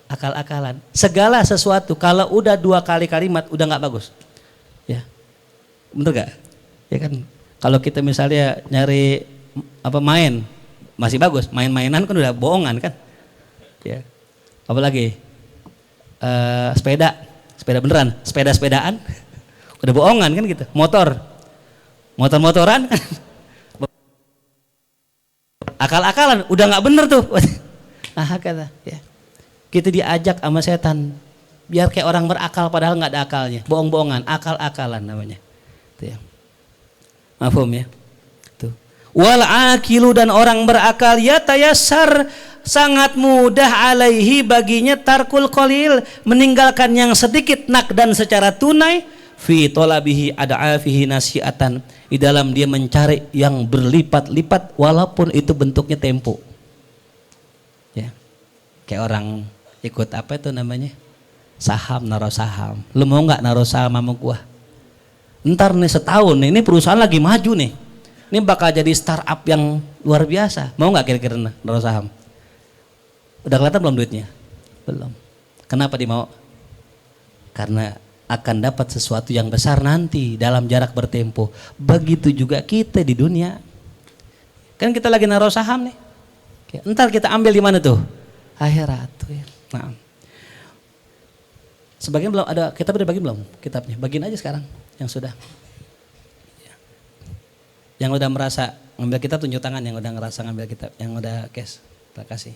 Akal-akalan. Segala sesuatu kalau udah 2 kali kalimat udah nggak bagus, ya, bener gak? Ya kan, kalau kita misalnya nyari main masih bagus, main-mainan kan udah bohongan kan, ya. Apalagi sepeda beneran, sepedaan udah bohongan kan gitu. Motoran akal-akalan udah nggak bener tuh. Kata ya, kita diajak sama setan biar kayak orang berakal padahal nggak ada akalnya, bohong-bohongan, akal-akalan namanya tuh ya. Mafhum ya tuh. Wal akilu, dan orang berakal, ya tayassar, sangat mudah alaihi baginya, tarkul qalil, meninggalkan yang sedikit, nakdan secara tunai, fi talabihi ad'afihi nasiatan, di dalam dia mencari yang berlipat-lipat walaupun itu bentuknya tempo. Ya. Kayak orang ikut apa itu namanya? Saham, naruh saham. Lu mau enggak naruh saham sama gua? Ntar nih setahun ini perusahaan lagi maju nih. Ini bakal jadi startup yang luar biasa. Mau nggak kira-kira naruh saham? Udah kelihatan belum duitnya? Belum. Kenapa dia mau? Karena akan dapat sesuatu yang besar nanti dalam jarak bertempo. Begitu juga kita di dunia. Kan kita lagi naruh saham nih. Ntar kita ambil di mana tuh? Akhirat. Nah. Sebagian belum ada, kita udah bagi belum kitabnya? Bagiin aja sekarang yang sudah. Yang udah merasa ngambil kitab tunjuk tangan, yang udah ngerasa ngambil kitab, yang udah cash, terima kasih.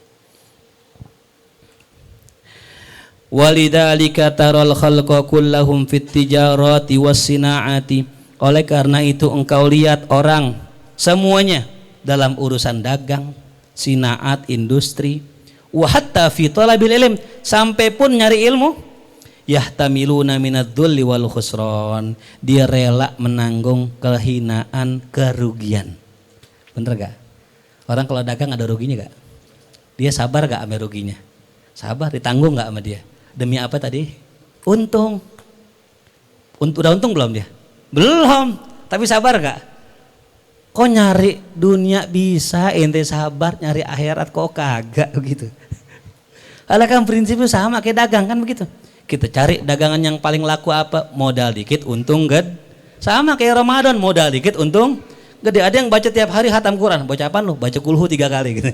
Walidzalika taral khalqa kullahum fit tijarati was sinaati, oleh karena itu engkau lihat orang semuanya dalam urusan dagang, sinaat, industri, wa hatta fi talabil ilm, sampai pun nyari ilmu, yahtamiluna minadz-dzulli wal khusran, dia rela menanggung kehinaan, kerugian. Bener gak? Orang kalau dagang ada ruginya gak? Dia sabar gak sama ruginya? Sabar, ditanggung gak sama dia? Demi apa tadi? Untung. Udah untung belum dia? Belum, tapi sabar gak? Kok nyari dunia bisa, ente sabar, nyari akhirat kok kagak begitu. Alah kan prinsipnya sama kayak dagang kan begitu. Kita cari dagangan yang paling laku apa? Modal dikit, untung gede. Sama kayak Ramadan, modal dikit, untung gede. Ada yang baca tiap hari khatam Quran. Baca apaan lu? Baca kulhu 3 kali gitu.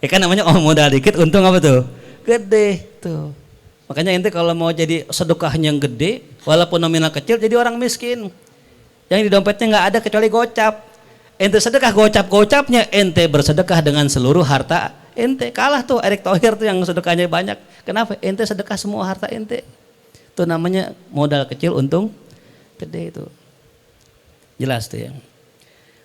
Ya kan namanya modal dikit, untung apa tuh? Gede tuh. Makanya ente kalau mau jadi sedekahnya yang gede, walaupun nominal kecil, jadi orang miskin. Yang di dompetnya nggak ada kecuali gocap. Ente sedekah gocap-gocapnya, ente bersedekah dengan seluruh harta ente. Kalah tuh Erick Thohir tuh yang sedekahnya banyak. Kenapa? Ente sedekah semua harta ente. Itu namanya modal kecil untung gede itu. Jelas tuh ya.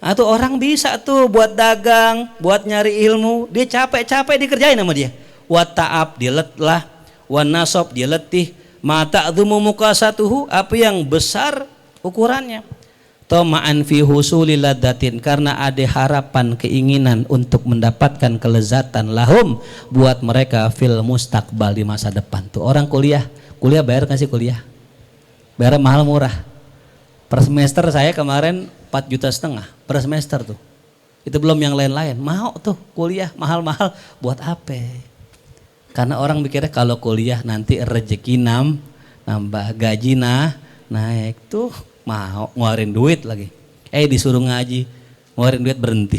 Nah tuh orang bisa tuh buat dagang, buat nyari ilmu, dia capek-capek dikerjain sama dia. Wa ta'ab dia letlah, wa nasab dia letih, ma ta'dhumu muqasatuhu, apa yang besar ukurannya. Tama'an fi husuli ladzatin, karena ada harapan keinginan untuk mendapatkan kelezatan lahum buat mereka fil mustaqbal, di masa depan. Tuh orang kuliah bayar nggak sih kuliah? Bayar mahal murah. Per semester saya kemarin 4,5 juta per semester tuh. Itu belum yang lain-lain. Mau tuh kuliah mahal-mahal buat apa? Karena orang mikirnya kalau kuliah nanti rezeki nambah, gaji naik tuh. Mau ngeluarin duit lagi, disuruh ngaji, ngeluarin duit berhenti.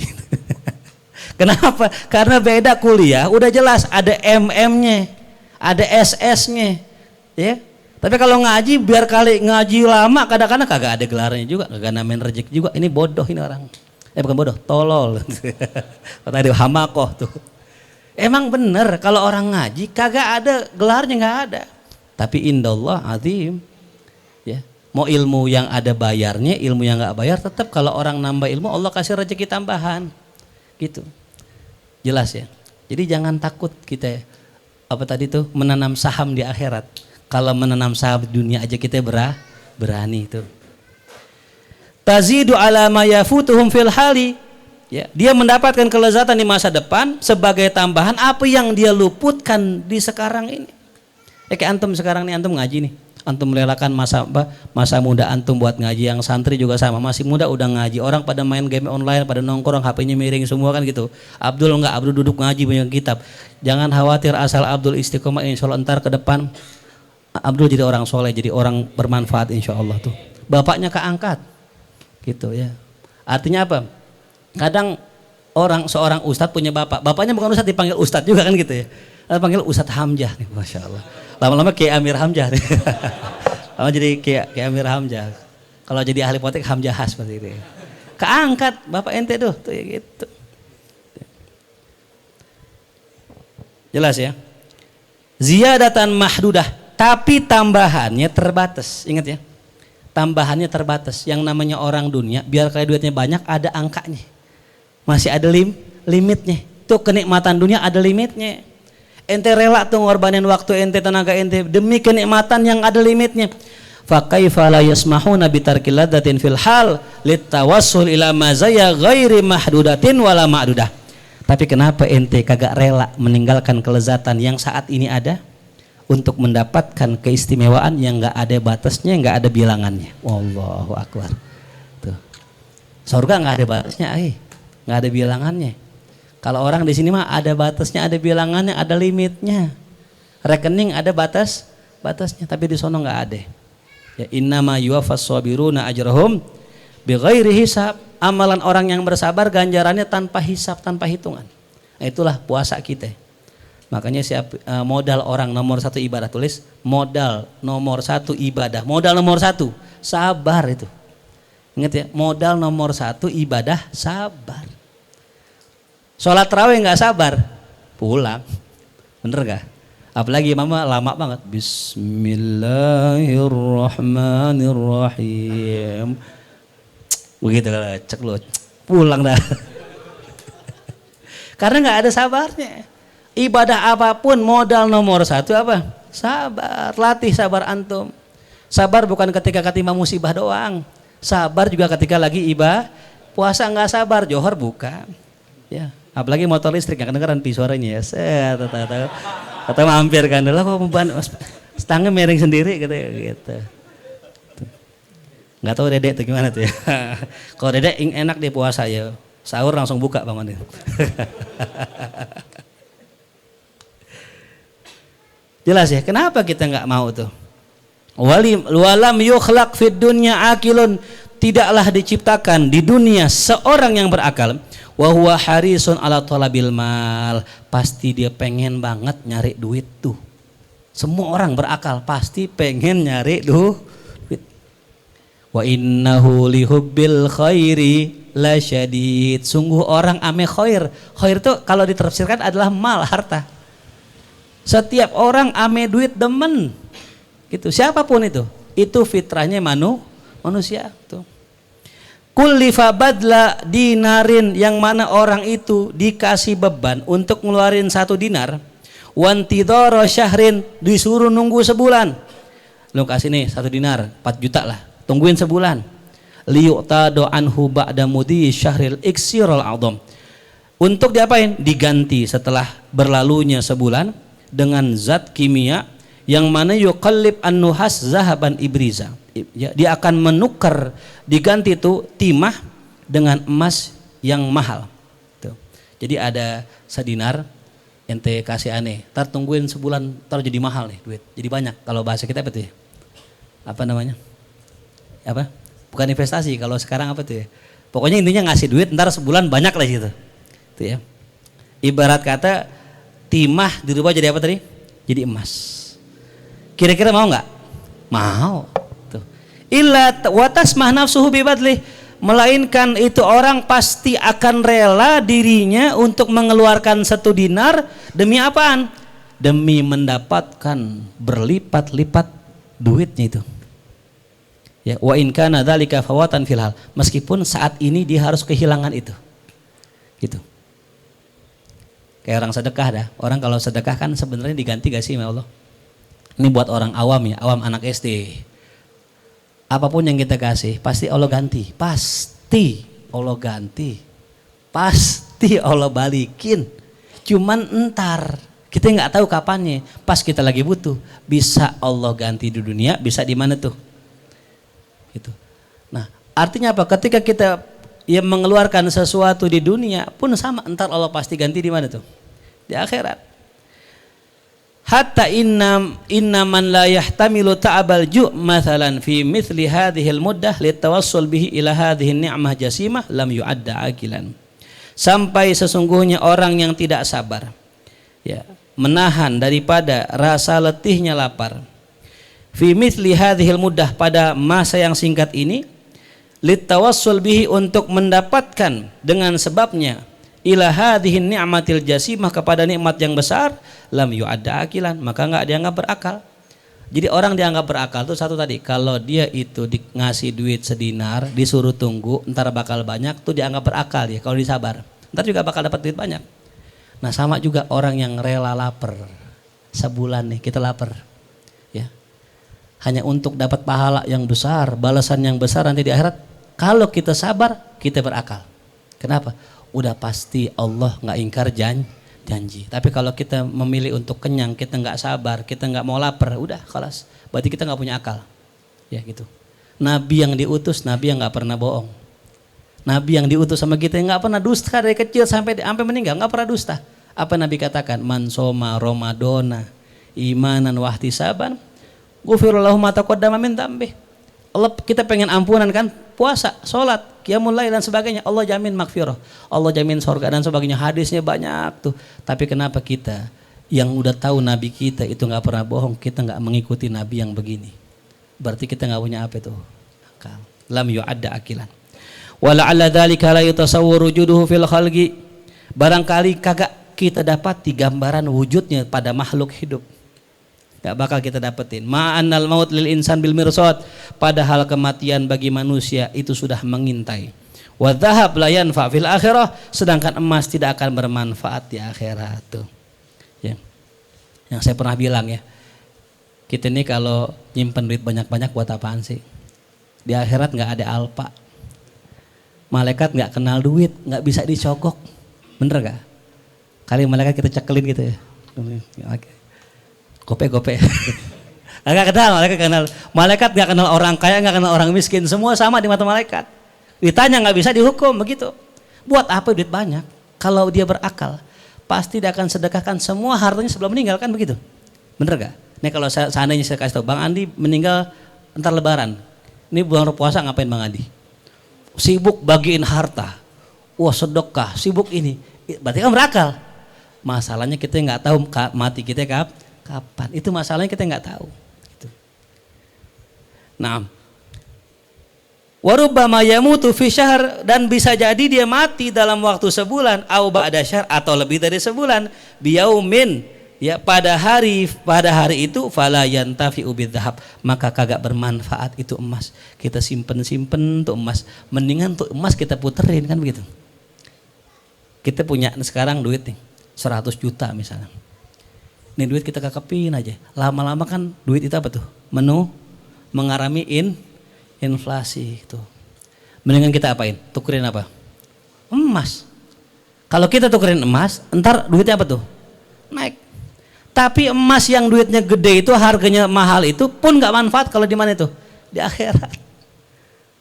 Kenapa? Karena beda kuliah, udah jelas ada MM-nya, ada SS-nya, ya. Tapi kalau ngaji, biar kali ngaji lama, kadang-kadang kagak ada gelarnya juga, kagak namain rezeki juga. Ini bodoh ini orang, bukan bodoh, tolol. Tadi hamakoh tuh. Emang bener kalau orang ngaji kagak ada gelarnya, nggak ada. Tapi indallah azim, ya. Mau ilmu yang ada bayarnya, ilmu yang nggak bayar, tetap kalau orang nambah ilmu Allah kasih rezeki tambahan, gitu. Jelas ya. Jadi jangan takut kita apa tadi tuh menanam saham di akhirat. Kalau menanam saham di dunia aja kita berani itu. Tazidu ala ma yafutuhum fil hali. Ya, dia mendapatkan kelezatan di masa depan sebagai tambahan apa yang dia luputkan di sekarang ini. Kayak antum sekarang nih, antum ngaji nih. Antum merelakan masa muda antum buat ngaji, yang santri juga sama, masih muda udah ngaji, orang pada main game online, pada nongkrong, HP-nya miring semua kan gitu. Abdul duduk ngaji banyak kitab. Jangan khawatir asal Abdul istiqomah, insya Allah ntar ke depan Abdul jadi orang soleh, jadi orang bermanfaat insya Allah tuh. Bapaknya keangkat, gitu ya. Artinya apa? Kadang seorang ustadz punya bapaknya bukan ustadz dipanggil ustadz juga kan gitu ya. Panggil Ustadz Hamzah nih, masya Allah. Lama-lama kayak Amir Hamzah nih. Lama jadi kayak Amir Hamzah. Kalau jadi ahli politik Hamzah seperti itu. Keangkat bapak ente tuh ya gitu. Jelas ya. Ziyadatan mahdudah, tapi tambahannya terbatas. Ingat ya. Tambahannya terbatas. Yang namanya orang dunia, biar kalian duitnya banyak, ada angkanya. Masih ada limitnya. Tuh kenikmatan dunia ada limitnya. Ente rela tuh ngorbanin waktu ente, tenaga ente demi kenikmatan yang ada limitnya. Fa kaifa la yasmahuna bi tarkil ladzatin fil hal litawassul ila mazaya ghairi mahdudatin wala ma'dudah. Tapi kenapa ente kagak rela meninggalkan kelezatan yang saat ini ada untuk mendapatkan keistimewaan yang enggak ada batasnya, enggak ada bilangannya. Wallahu akbar. Tuh. Surga enggak ada batasnya, enggak ada bilangannya. Kalau orang di sini mah ada batasnya, ada bilangannya, ada limitnya. Rekening ada batasnya, tapi di sono nggak ada. Ya innama yuwaffas sabiruna ajrahum bighairi hisab. Amalan orang yang bersabar ganjarannya tanpa hisab, tanpa hitungan. Nah, itulah puasa kita. Makanya modal orang nomor 1 ibadah, tulis modal nomor 1 ibadah. Modal nomor 1 sabar itu. Ingat ya, modal nomor 1 ibadah sabar. Sholat tarawih nggak sabar, pulang, bener gak? Apalagi mama lama banget. Bismillahirrahmanirrahim. Begitu kalau cek lu pulang dah. Karena nggak ada sabarnya. Ibadah apapun modal nomor satu apa? Sabar. Latih sabar antum. Sabar bukan ketika ketimpa musibah doang. Sabar juga ketika lagi ibadah. Puasa nggak sabar, johor buka. Ya, apalagi motor listrik nggak kedengeran suaranya ya. Set, kata mampir kan, lah kok setangnya miring sendiri gitu. Nggak tahu dedek tuh gimana tuh ya. Kalau dedek enak dia puasa ya, sahur langsung buka bangun. Jelas ya, kenapa kita nggak mau tuh? Walam yukhlaq fid dunya akilun, tidaklah diciptakan di dunia seorang yang berakal. Wa huwa harisun ala talabil mal, pasti dia pengen banget nyari duit tuh. Semua orang berakal pasti pengen nyari duit. Wa innahu lihubbil khairi lasyadid, sungguh orang ame khair. Khair itu kalau ditafsirkan adalah mal, harta. Setiap orang ame duit demen. Gitu, siapapun itu fitrahnya manusia tuh. Kullifa badla dinarin, yang mana orang itu dikasih beban untuk ngeluarin 1 dinar, wantidoro syahrin, disuruh nunggu sebulan. Lu kasih nih 1 dinar 4 juta lah, tungguin sebulan. Liyu'tado anhu ba'da mudi syahril iksirul a'dham, untuk diapain? Diganti setelah berlalunya sebulan dengan zat kimia yang mana yuqallib an-nuhas zahaban ibriza. Ya, dia akan menukar, diganti itu timah dengan emas yang mahal. Tuh. Jadi ada sedinar ente kasih aneh, tar tungguin sebulan, tar jadi mahal nih duit, jadi banyak. Kalau bahasa kita apa tuh ya? Apa namanya? Apa? Bukan investasi, kalau sekarang apa tuh ya? Pokoknya intinya ngasih duit, ntar sebulan banyak lah gitu. Tuh ya. Ibarat kata timah dirubah jadi apa tadi? Jadi emas. Kira-kira mau nggak? Mau. Tuh. Illa watasmah nafsuhu bibadlih, melainkan itu orang pasti akan rela dirinya untuk mengeluarkan 1 dinar demi apaan? Demi mendapatkan berlipat-lipat duitnya itu. Ya, wa in kana dzalika fawatan fil hal, meskipun saat ini dia harus kehilangan itu. Gitu. Kayak orang sedekah dah. Orang kalau sedekah kan sebenarnya diganti gak sih sama Allah? Ini buat orang awam ya, awam anak SD. Apapun yang kita kasih, pasti Allah ganti. Pasti Allah ganti. Pasti Allah balikin. Cuman entar, kita nggak tahu kapannya. Pas kita lagi butuh, bisa Allah ganti di dunia, bisa di mana tuh? Gitu. Nah, artinya apa? Ketika kita mengeluarkan sesuatu di dunia pun sama, entar Allah pasti ganti di mana tuh? Di akhirat. Hatta inna man la yahtamilu ta'abal ju' mathalan fi mithli hadhil muddah litawassul bihi ila hadhihi ni'mah jasimah lam yu'adda akilan. Sampai sesungguhnya orang yang tidak sabar, ya, menahan daripada rasa letihnya lapar, fi mithli hadhil muddah, pada masa yang singkat ini, litawassul bihi, untuk mendapatkan dengan sebabnya, ila hadhihi ni'matil jasimah, kepada nikmat yang besar, lam yu'adda akilan, maka enggak dianggap berakal. Jadi orang dianggap berakal tuh satu tadi, kalau dia itu ngasih duit sedinar, disuruh tunggu ntar bakal banyak, tuh dianggap berakal ya. Kalau disabar, ntar juga bakal dapat duit banyak. Nah sama juga orang yang rela lapar sebulan nih, kita lapar ya, hanya untuk dapat pahala yang besar, balasan yang besar nanti di akhirat. Kalau kita sabar, kita berakal. Kenapa? Udah pasti Allah nggak ingkar janji. Tapi kalau kita memilih untuk kenyang, kita nggak sabar, kita nggak mau lapar, udah kelas. Berarti kita nggak punya akal. Ya gitu. Nabi yang diutus, nabi yang nggak pernah bohong. Nabi yang diutus sama kita yang nggak pernah dusta dari kecil sampai meninggal, nggak pernah dusta. Apa Nabi katakan? Man soma Ramadona imanan wahtisaban ghufirallahu ma taqaddama min dzambih. Allah, kita pengen ampunan kan, puasa, sholat, qiyamul lail dan sebagainya, Allah jamin maghfirah, Allah jamin surga dan sebagainya. Hadisnya banyak tuh. Tapi kenapa kita yang udah tahu Nabi kita itu nggak pernah bohong, kita nggak mengikuti Nabi yang begini? Berarti kita nggak punya apa itu? Akal. Lam yu'adda akilan. Wala'alla dzalika la yutasawwaru wujuduhu fil khalqi. Barangkali kagak kita dapat di gambaran wujudnya pada makhluk hidup. Gak bakal kita dapetin. Ma'annal maut lil insan bil mirsad, padahal kematian bagi manusia itu sudah mengintai. Wa dhahab la yanfa fil akhirah, sedangkan emas tidak akan bermanfaat di akhirat tuh. Ya. Yang saya pernah bilang ya, kita ini kalau nyimpen duit banyak-banyak buat apaan sih? Di akhirat nggak ada alpa. Malaikat nggak kenal duit, nggak bisa dicogok. Bener gak? Kali malaikat kita cekelin gitu ya. Gope. Gak kenal, malaikat gak kenal orang kaya, gak kenal orang miskin, semua sama di mata malaikat. Ditanya gak bisa dihukum begitu. Buat apa duit banyak? Kalau dia berakal, pasti dia akan sedekahkan semua hartanya sebelum meninggal, kan begitu? Bener gak? Nih kalau seandainya saya kasih tahu, Bang Andi meninggal entar Lebaran, ini bulan puasa ngapain Bang Andi? Sibuk bagiin harta, wah sedekah, sibuk ini, berarti kan berakal. Masalahnya kita nggak tahu mati kita kapan, itu masalahnya kita nggak tahu. Gitu. Nah, warubbama yamutu fi syahr, dan bisa jadi dia mati dalam waktu sebulan, au ba'da syahr, atau lebih dari sebulan, biyaumin, ya pada hari itu fala yantafi bidzahab, maka kagak bermanfaat itu emas. Kita simpen untuk emas, mendingan untuk emas kita puterin, kan begitu. Kita punya sekarang duit nih 100 juta misalnya. Ini duit kita kakepin aja. Lama-lama kan duit itu apa tuh? Mengalami inflasi itu. Mendingan kita apain? Tukerin apa? Emas. Kalau kita tukerin emas, entar duitnya apa tuh? Naik. Tapi emas yang duitnya gede itu, harganya mahal itu pun nggak manfaat kalau di mana itu? Di akhirat.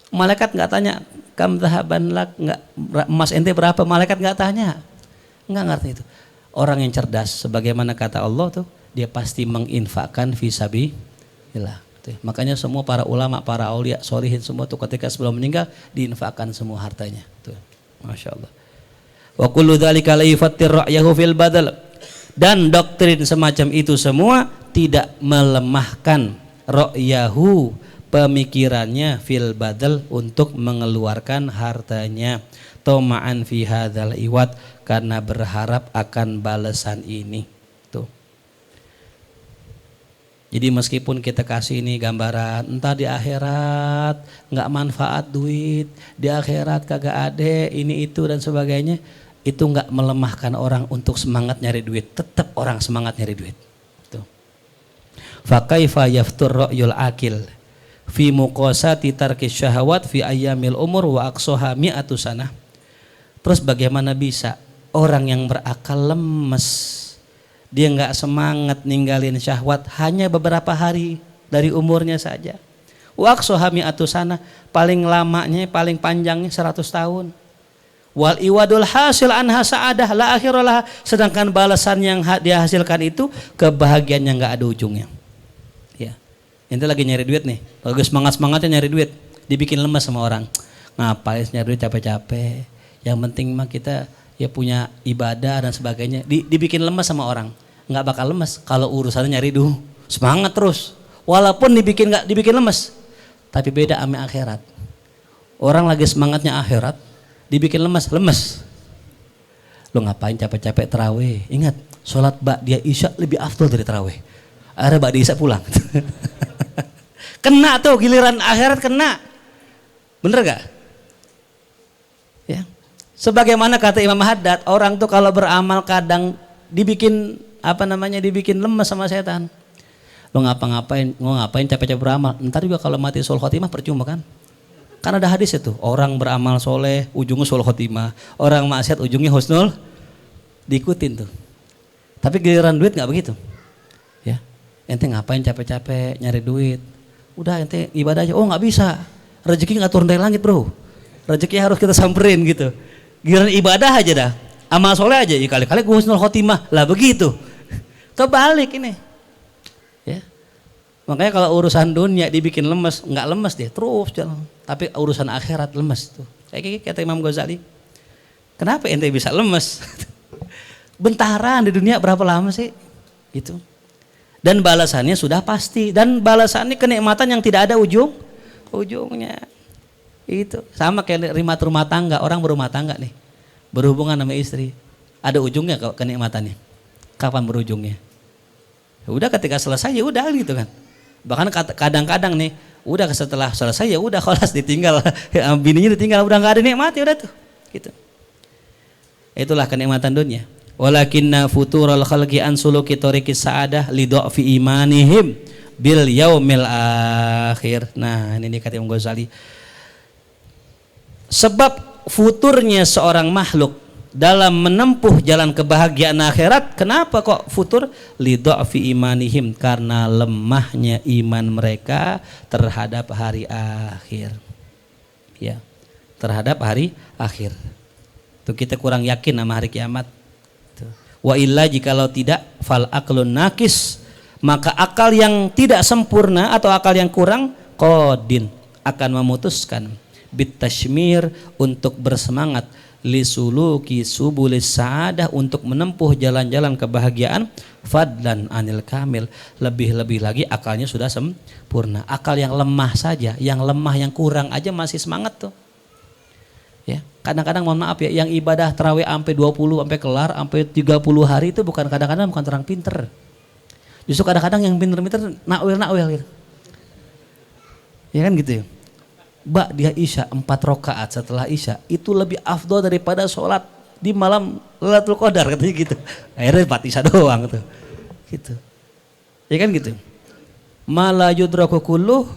Malaikat nggak tanya, kam dhahaban lak, nggak, emas ente berapa? Malaikat nggak tanya. Nggak ngerti itu. Orang yang cerdas, sebagaimana kata Allah tuh, dia pasti menginfakkan fisabilillah. Makanya semua para ulama, para aulia, sholihin semua tuh ketika sebelum meninggal diinfakkan semua hartanya. Tuh, masya Allah. Wa kullu dzalika la yufattir ra'yahu fil badal. Dan doktrin semacam itu semua tidak melemahkan ra'yahu, pemikirannya, fil badal, untuk mengeluarkan hartanya, toma'an fi hadzal iwad, karena berharap akan balasan ini. Tuh. Jadi meskipun kita kasih ini gambaran, entah di akhirat nggak manfaat duit, di akhirat kagak ada ini itu dan sebagainya, itu nggak melemahkan orang untuk semangat nyari duit. Tetap orang semangat nyari duit. Tuh. Fa kaifa yaftur ra'yul akil fi muqasati tarkis syahawat fi ayyamil umur wa aqsaha mi'atu sanah. Terus bagaimana bisa orang yang berakal lemes, dia nggak semangat ninggalin syahwat hanya beberapa hari dari umurnya saja. Wa aqsaha mi'atu sanah, paling lamanya, paling panjangnya 100 tahun. Wal iwadul hasil anha sa'adah la akhiralah, sedangkan balasan yang dia hasilkan itu kebahagiaan yang nggak ada ujungnya. Ya, ente lagi nyari duit nih, lagi semangatnya nyari duit, dibikin lemas sama orang. Ngapain nyari duit capek-capek? Yang penting mah kita ya punya ibadah dan sebagainya. Dibikin lemas sama orang, nggak bakal lemas kalau urusannya nyari duit. Semangat terus, walaupun nggak dibikin lemas, tapi beda sama akhirat. Orang lagi semangatnya akhirat, dibikin lemas. Lo ngapain capek-capek terawih? Ingat, sholat ba'diyah isya lebih afdal dari terawih. Akhirnya ba'diyah isya pulang. Kena tuh giliran akhirat, kena. Bener gak? Ya. Sebagaimana kata Imam Haddad, orang tuh kalau beramal kadang dibikin dibikin lemas sama setan. Lo ngapain capek-capek beramal? Ntar juga kalau mati sul khotimah percuma kan? Kan ada hadis itu, orang beramal soleh ujungnya sul khotimah, orang maksiat ujungnya husnul, diikutin tuh. Tapi giliran duit nggak begitu. Ya, ente ngapain capek-capek nyari duit? Udah ente ibadah aja. Oh nggak bisa, rezeki nggak turun dari langit bro. Rezeki harus kita samperin gitu. Giliran ibadah aja dah, amal soleh aja, ya kali-kali gue husnul khotimah lah begitu. Kebalik ini. Ya. Makanya kalau urusan dunia dibikin lemes, nggak lemes dia, terus jalan. Tapi urusan akhirat lemes tuh. Kayak kata Imam Ghazali. Kenapa ente bisa lemes? Bentaran di dunia berapa lama sih? Gitu. Dan balasannya sudah pasti. Dan balasannya kenikmatan yang tidak ada ujungnya. Itu sama kayak rumah tangga, orang berumah tangga nih, berhubungan sama istri, ada ujungnya kenikmatannya. Kapan berujungnya? Udah ketika selesai ya udah gitu kan. Bahkan kadang-kadang nih, udah setelah selesai ya udah kholas ditinggal, bininya ditinggal, udah nggak ada nikmat ya udah tuh. Gitu. Itulah kenikmatan dunia. Walakinna futural khalqi an suluki tariqis sa'adah li dha'fi imanihim bil yaumil akhir. Nah, ini kata Imam Ghazali. Sebab futurnya seorang makhluk dalam menempuh jalan kebahagiaan akhirat, kenapa kok futur? Li dha'fi imanihim, karena lemahnya iman mereka terhadap hari akhir. Ya, terhadap hari akhir. Tuh kita kurang yakin sama hari kiamat. Tuh. Wa illa jikalau tidak fal aqlun nakis, maka akal yang tidak sempurna atau akal yang kurang qadin akan memutuskan bit tashmir untuk bersemangat lisuluki subulis sa'adah untuk menempuh jalan-jalan kebahagiaan fadlan anil kamil, lebih-lebih lagi akalnya sudah sempurna. Akal yang lemah saja, yang lemah, yang kurang aja masih semangat tuh. Ya, kadang-kadang mohon maaf ya, yang ibadah tarawih sampai 20 sampai kelar sampai 30 hari itu bukan kadang-kadang bukan orang pinter. Justru kadang-kadang yang pinter-pinter nakwil gitu. Ya kan gitu ya. Dia Isya 4 rakaat setelah Isya itu lebih afdol daripada sholat di malam Lailatul Qadar katanya gitu. Akhirnya 4 Isya doang tuh. Gitu. Ya kan gitu. Mala yudraku kulluh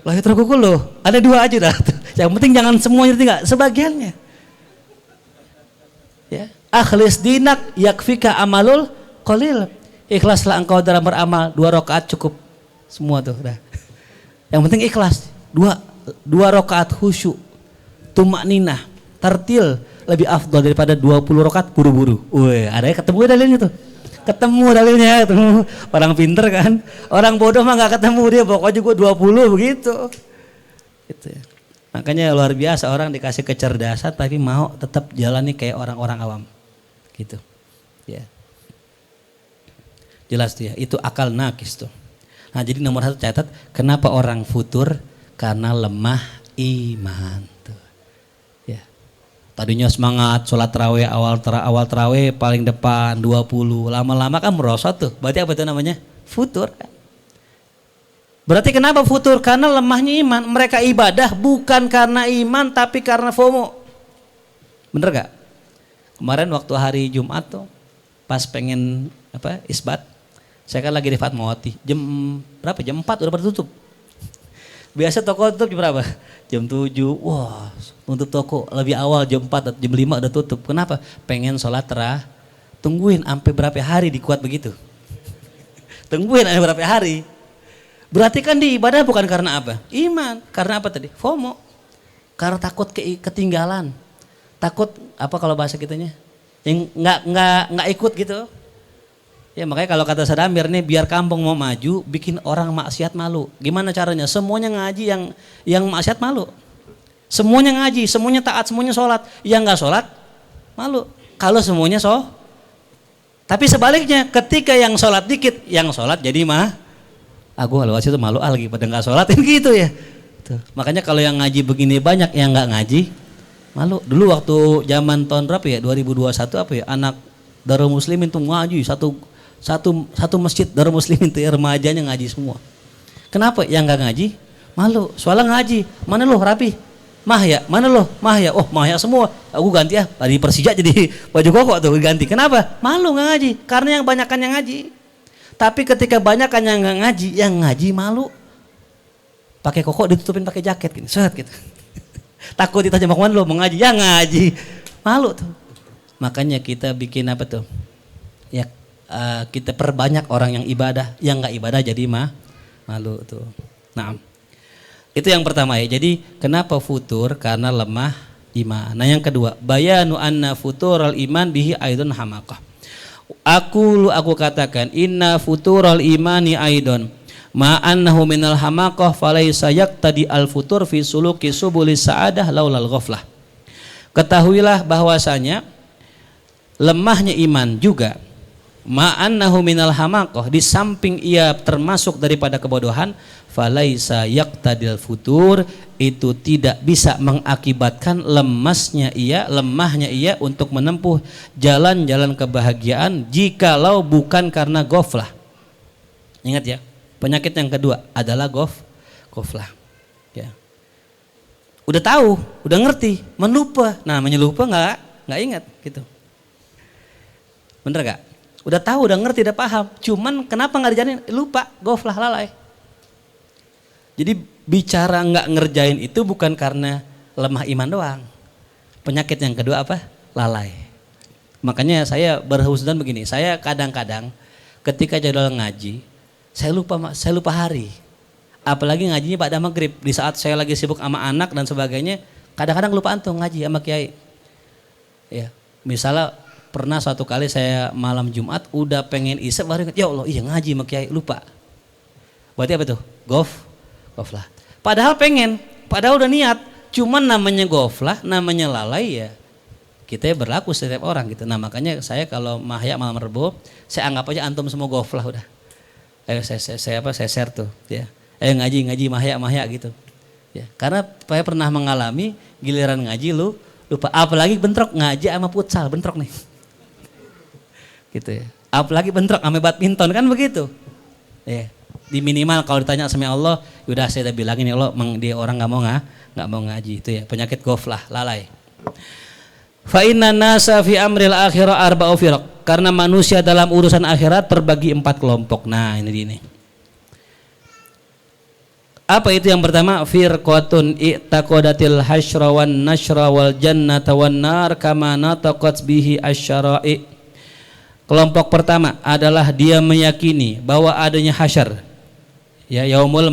la yudraku kulluh. Ada 2 aja dah. Yang penting jangan semuanya, enggak, sebagiannya. Ya. Akhlis dinak yakfika amalul qalil. Ikhlaslah engkau dalam beramal, 2 rakaat cukup. Semua tuh dah. Yang penting ikhlas. 2 rakaat khusyuk, tumakninah, tartil lebih afdal daripada 20 rakaat buru-buru. Wih, ada ketemu dalilnya tuh. Ketemu dalilnya, ketemu. Orang pinter kan. Orang bodoh mah nggak ketemu, dia pokoknya juga 20 begitu. Gitu ya. Makanya luar biasa orang dikasih kecerdasan tapi mau tetap jalani kayak orang-orang awam. Gitu. Ya. Jelas tuh ya, itu akal nakis tuh. Nah, jadi nomor 1 catat, kenapa orang futur? Karena lemah iman tuh. Ya. Tadinya semangat sholat tarawih, awal tarawih paling depan 20, lama-lama kan merosot tuh. Berarti apa itu namanya? Futur kan. Berarti kenapa futur? Karena lemahnya iman. Mereka ibadah bukan karena iman tapi karena FOMO. Bener gak? Kemarin waktu hari Jumat tuh pas pengen isbat, saya kan lagi di Fatmawati. Jam berapa? Jam 4 udah pada tutup. Biasa toko tutup jam berapa? Jam 7. Wah, tutup toko lebih awal jam 4 atau jam 5 udah tutup. Kenapa? Pengen sholat terawih. Tungguin sampai berapa hari dikuat begitu. Tungguin sampai berapa hari. Berarti kan di ibadah bukan karena apa? Iman. Karena apa tadi? FOMO. Karena takut ketinggalan. Takut apa kalau bahasa kitanya? Yang nggak ikut gitu. Ya makanya kalau kata Sadamir nih, biar kampung mau maju, bikin orang maksiat malu. Gimana caranya? Semuanya ngaji yang maksiat malu. Semuanya ngaji, semuanya taat, semuanya sholat. Yang nggak sholat malu. Kalau semuanya tapi sebaliknya, ketika yang sholat dikit, yang sholat jadi aku kalau itu malu lagi pada nggak sholatin gitu ya. Tuh. Makanya kalau yang ngaji begini banyak, yang nggak ngaji malu. Dulu waktu zaman tahun berapa ya? 2021 anak Darul Muslimin tuh ngaji satu masjid Darul Muslimin tuh remajanya ngaji semua. Kenapa? Yang nggak ngaji malu. Soalnya ngaji, mana lo rapi? Mahya, mana lo? Mahya. Oh, Mahya semua. Aku ganti ya. Tadi Persija jadi baju koko tuh ganti. Kenapa? Malu nggak ngaji. Karena yang banyakan yang ngaji. Tapi ketika banyakan yang nggak ngaji, yang ngaji malu. Pakai koko ditutupin pakai jaket gitu. Set gitu. Takut ditanya mau kemana lo? Mau ngaji? Ya ngaji. Malu tuh. Makanya kita bikin apa tuh? Ya kita perbanyak orang yang ibadah, yang nggak ibadah jadi malu tuh. Nah, itu yang pertama ya. Jadi kenapa futur? Karena lemah iman. Nah yang kedua, bayanu anna futural iman bihi aidun hamakah. Aku katakan inna futural imani aidon ma annahu minal hamakah falaysa yaqtadi al futur fi suluki subulis sa'adah laulal ghaflah. Ketahuilah bahwasanya lemahnya iman juga ma'annahu minal hamaqah, di samping ia termasuk daripada kebodohan, falaisa yaqtadil futur, itu tidak bisa mengakibatkan lemahnya ia untuk menempuh jalan-jalan kebahagiaan jikalau bukan karena ghaflah. Ingat ya, penyakit yang kedua adalah ghaflah. Ya. Udah tahu, udah ngerti, melupa. Nah, menyelupa nggak ingat gitu. Bener gak? Udah tahu, udah ngerti, udah paham. Cuman kenapa nggak dijalanin? Lupa, ghaflah, lalai. Jadi bicara nggak ngerjain itu bukan karena lemah iman doang. Penyakit yang kedua apa? Lalai. Makanya saya berhusnuzon begini. Saya kadang-kadang ketika jadwal ngaji, saya lupa hari. Apalagi ngajinya pada maghrib. Di saat saya lagi sibuk sama anak dan sebagainya, kadang-kadang lupa antum ngaji sama kiai. Ya, misalnya pernah suatu kali saya malam Jumat udah pengen isya baru ingat, ya Allah iya ngaji sama kiai, lupa. Berarti apa tuh? Ghaflah. Padahal padahal udah niat, cuman namanya ghaflah, namanya lalai ya. Kita berlaku setiap orang gitu. Nah makanya saya kalau mahya malam Rebo, saya anggap aja antum semua ghaflah udah. Saya share tuh ya. Ngaji mahya gitu. Ya, karena saya pernah mengalami giliran ngaji lu lupa, apalagi bentrok ngaji sama futsal, bentrok nih. Gitu ya. Apalagi bentrok sama badminton kan begitu. Ya. Di minimal kalau ditanya sama Allah, udah saya udah bilangin ya Allah, dia orang nggak mau ngaji itu ya, penyakit ghaflah, lalai. Fa inna nasa fi amril akhirah arba'u firaq. Karena manusia dalam urusan akhirat terbagi 4 kelompok. Nah, ini. Apa itu yang pertama? Firqatun i'taqadatil hasyra wan nasyra wal jannata wan nar kama nataqat bihi asy-syara'i. Kelompok pertama adalah dia meyakini bahwa adanya hasyar. Ya, yaumul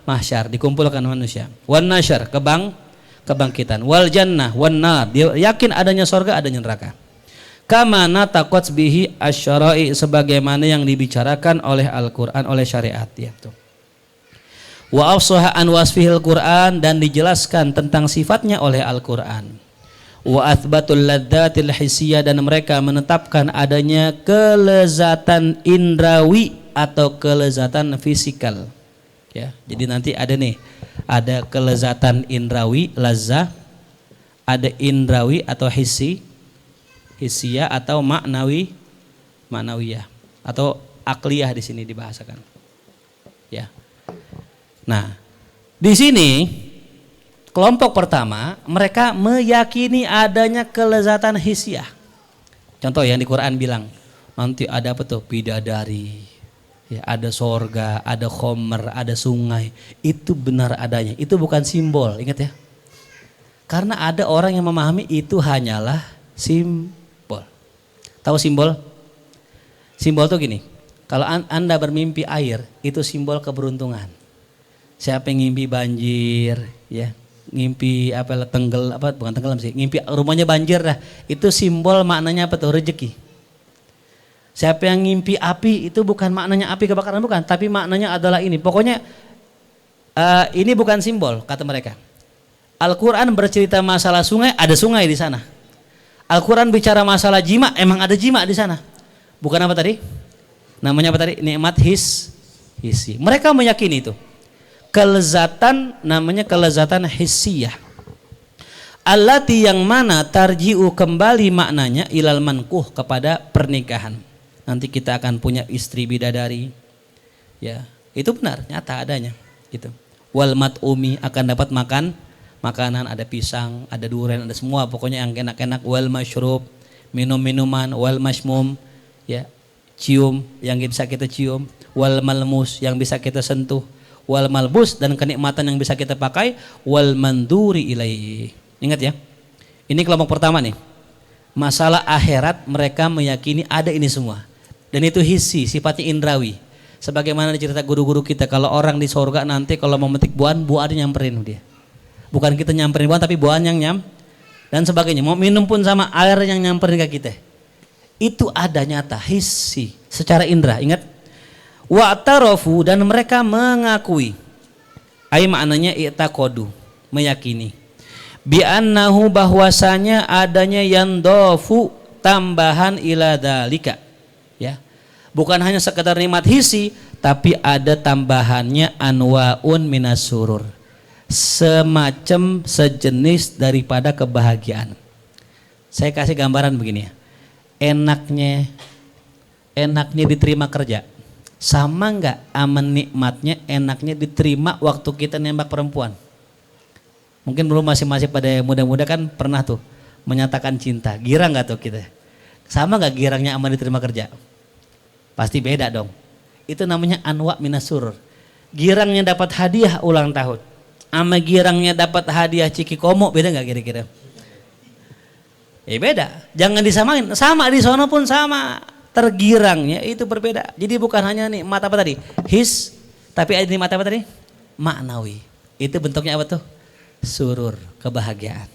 mahsyar, dikumpulkan manusia. Wan nasyar, kebangkitan. Wal jannah wan nar, dia yakin adanya surga, adanya neraka. Kama nataqat bihi asy-syara'i, sebagaimana yang dibicarakan oleh Al-Qur'an, oleh syariat ya tuh. Wa afsaha an wasfihil Qur'an, dan dijelaskan tentang sifatnya oleh Al-Qur'an. Wa athbatul ladzatil hissiyah, dan mereka menetapkan adanya kelezatan indrawi atau kelezatan fisikal. Ya, jadi nanti ada kelezatan indrawi, lazah, ada indrawi atau hissiyah atau ma'nawiyah atau akliyah di sini dibahasakan. Ya. Nah, di sini kelompok pertama, mereka meyakini adanya kelezatan hissiyah. Contoh yang di Quran bilang, nanti ada apa tuh? Bidadari, ya, ada sorga, ada khomer, ada sungai. Itu benar adanya, itu bukan simbol, ingat ya. Karena ada orang yang memahami itu hanyalah simbol. Tahu simbol? Simbol tuh gini, kalau Anda bermimpi air, itu simbol keberuntungan. Siapa yang ngimpi banjir, ya, ngimpi bukan tenggelam sih, ngimpi rumahnya banjir dah, itu simbol maknanya apa tuh? Rezeki. Siapa yang ngimpi api, itu bukan maknanya api kebakaran, bukan, tapi maknanya adalah ini. Pokoknya ini bukan simbol kata mereka. Al-Quran bercerita masalah sungai, ada sungai di sana. Al-Quran bicara masalah jima, emang ada jima di sana. Bukan apa tadi? Namanya apa tadi? Nikmat hissi. Mereka meyakini itu. Kelezatan, namanya kelezatan hissiyah. Allati, yang mana tarji'u, kembali maknanya ilal mankuh, kepada pernikahan. Nanti kita akan punya istri bidadari. Ya, itu benar, nyata adanya gitu. Wal mat'umi, akan dapat makanan, ada pisang, ada durian, ada semua pokoknya yang enak-enak. Wal masyrub, minum-minuman. Wal masmum, ya, cium yang bisa kita cium. Wal malmus, yang bisa kita sentuh. Wal malbus, dan kenikmatan yang bisa kita pakai. Wal manduri ilaihi. Ingat ya, ini kelompok pertama nih. Masalah akhirat mereka meyakini ada ini semua, dan itu hissi, sifatnya indrawi. Sebagaimana cerita guru-guru kita, kalau orang di surga nanti kalau mau metik buah nyamperin dia. Bukan kita nyamperin buah, tapi buah yang dan sebagainya. Mau minum pun sama, air yang nyamperin ke kita. Itu ada nyata, hissi, secara indera. Ingat. Wa'tarafu, dan mereka mengakui, ai maknanya i'taqadu, meyakini, bi'annahu, bahwasanya adanya yandofu, tambahan ila dalika, ya, bukan hanya sekedar nikmat hissi, tapi ada tambahannya anwaun minas surur, semacam sejenis daripada kebahagiaan. Saya kasih gambaran begini ya, enaknya diterima kerja. Sama nggak aman nikmatnya, enaknya diterima waktu kita nembak perempuan? Mungkin belum masih pada muda-muda kan pernah tuh menyatakan cinta. Girang nggak tuh kita? Sama nggak girangnya aman diterima kerja? Pasti beda dong. Itu namanya anwa minas surur. Girangnya dapat hadiah ulang tahun, sama girangnya dapat hadiah ciki komo, beda nggak kira-kira? Beda. Jangan disamain. Sama di sono pun sama. Tergirangnya itu berbeda. Jadi bukan hanya nikmat apa tadi? His, tapi ada nikmat apa tadi? Maknawi. Itu bentuknya apa tuh? Surur, kebahagiaan.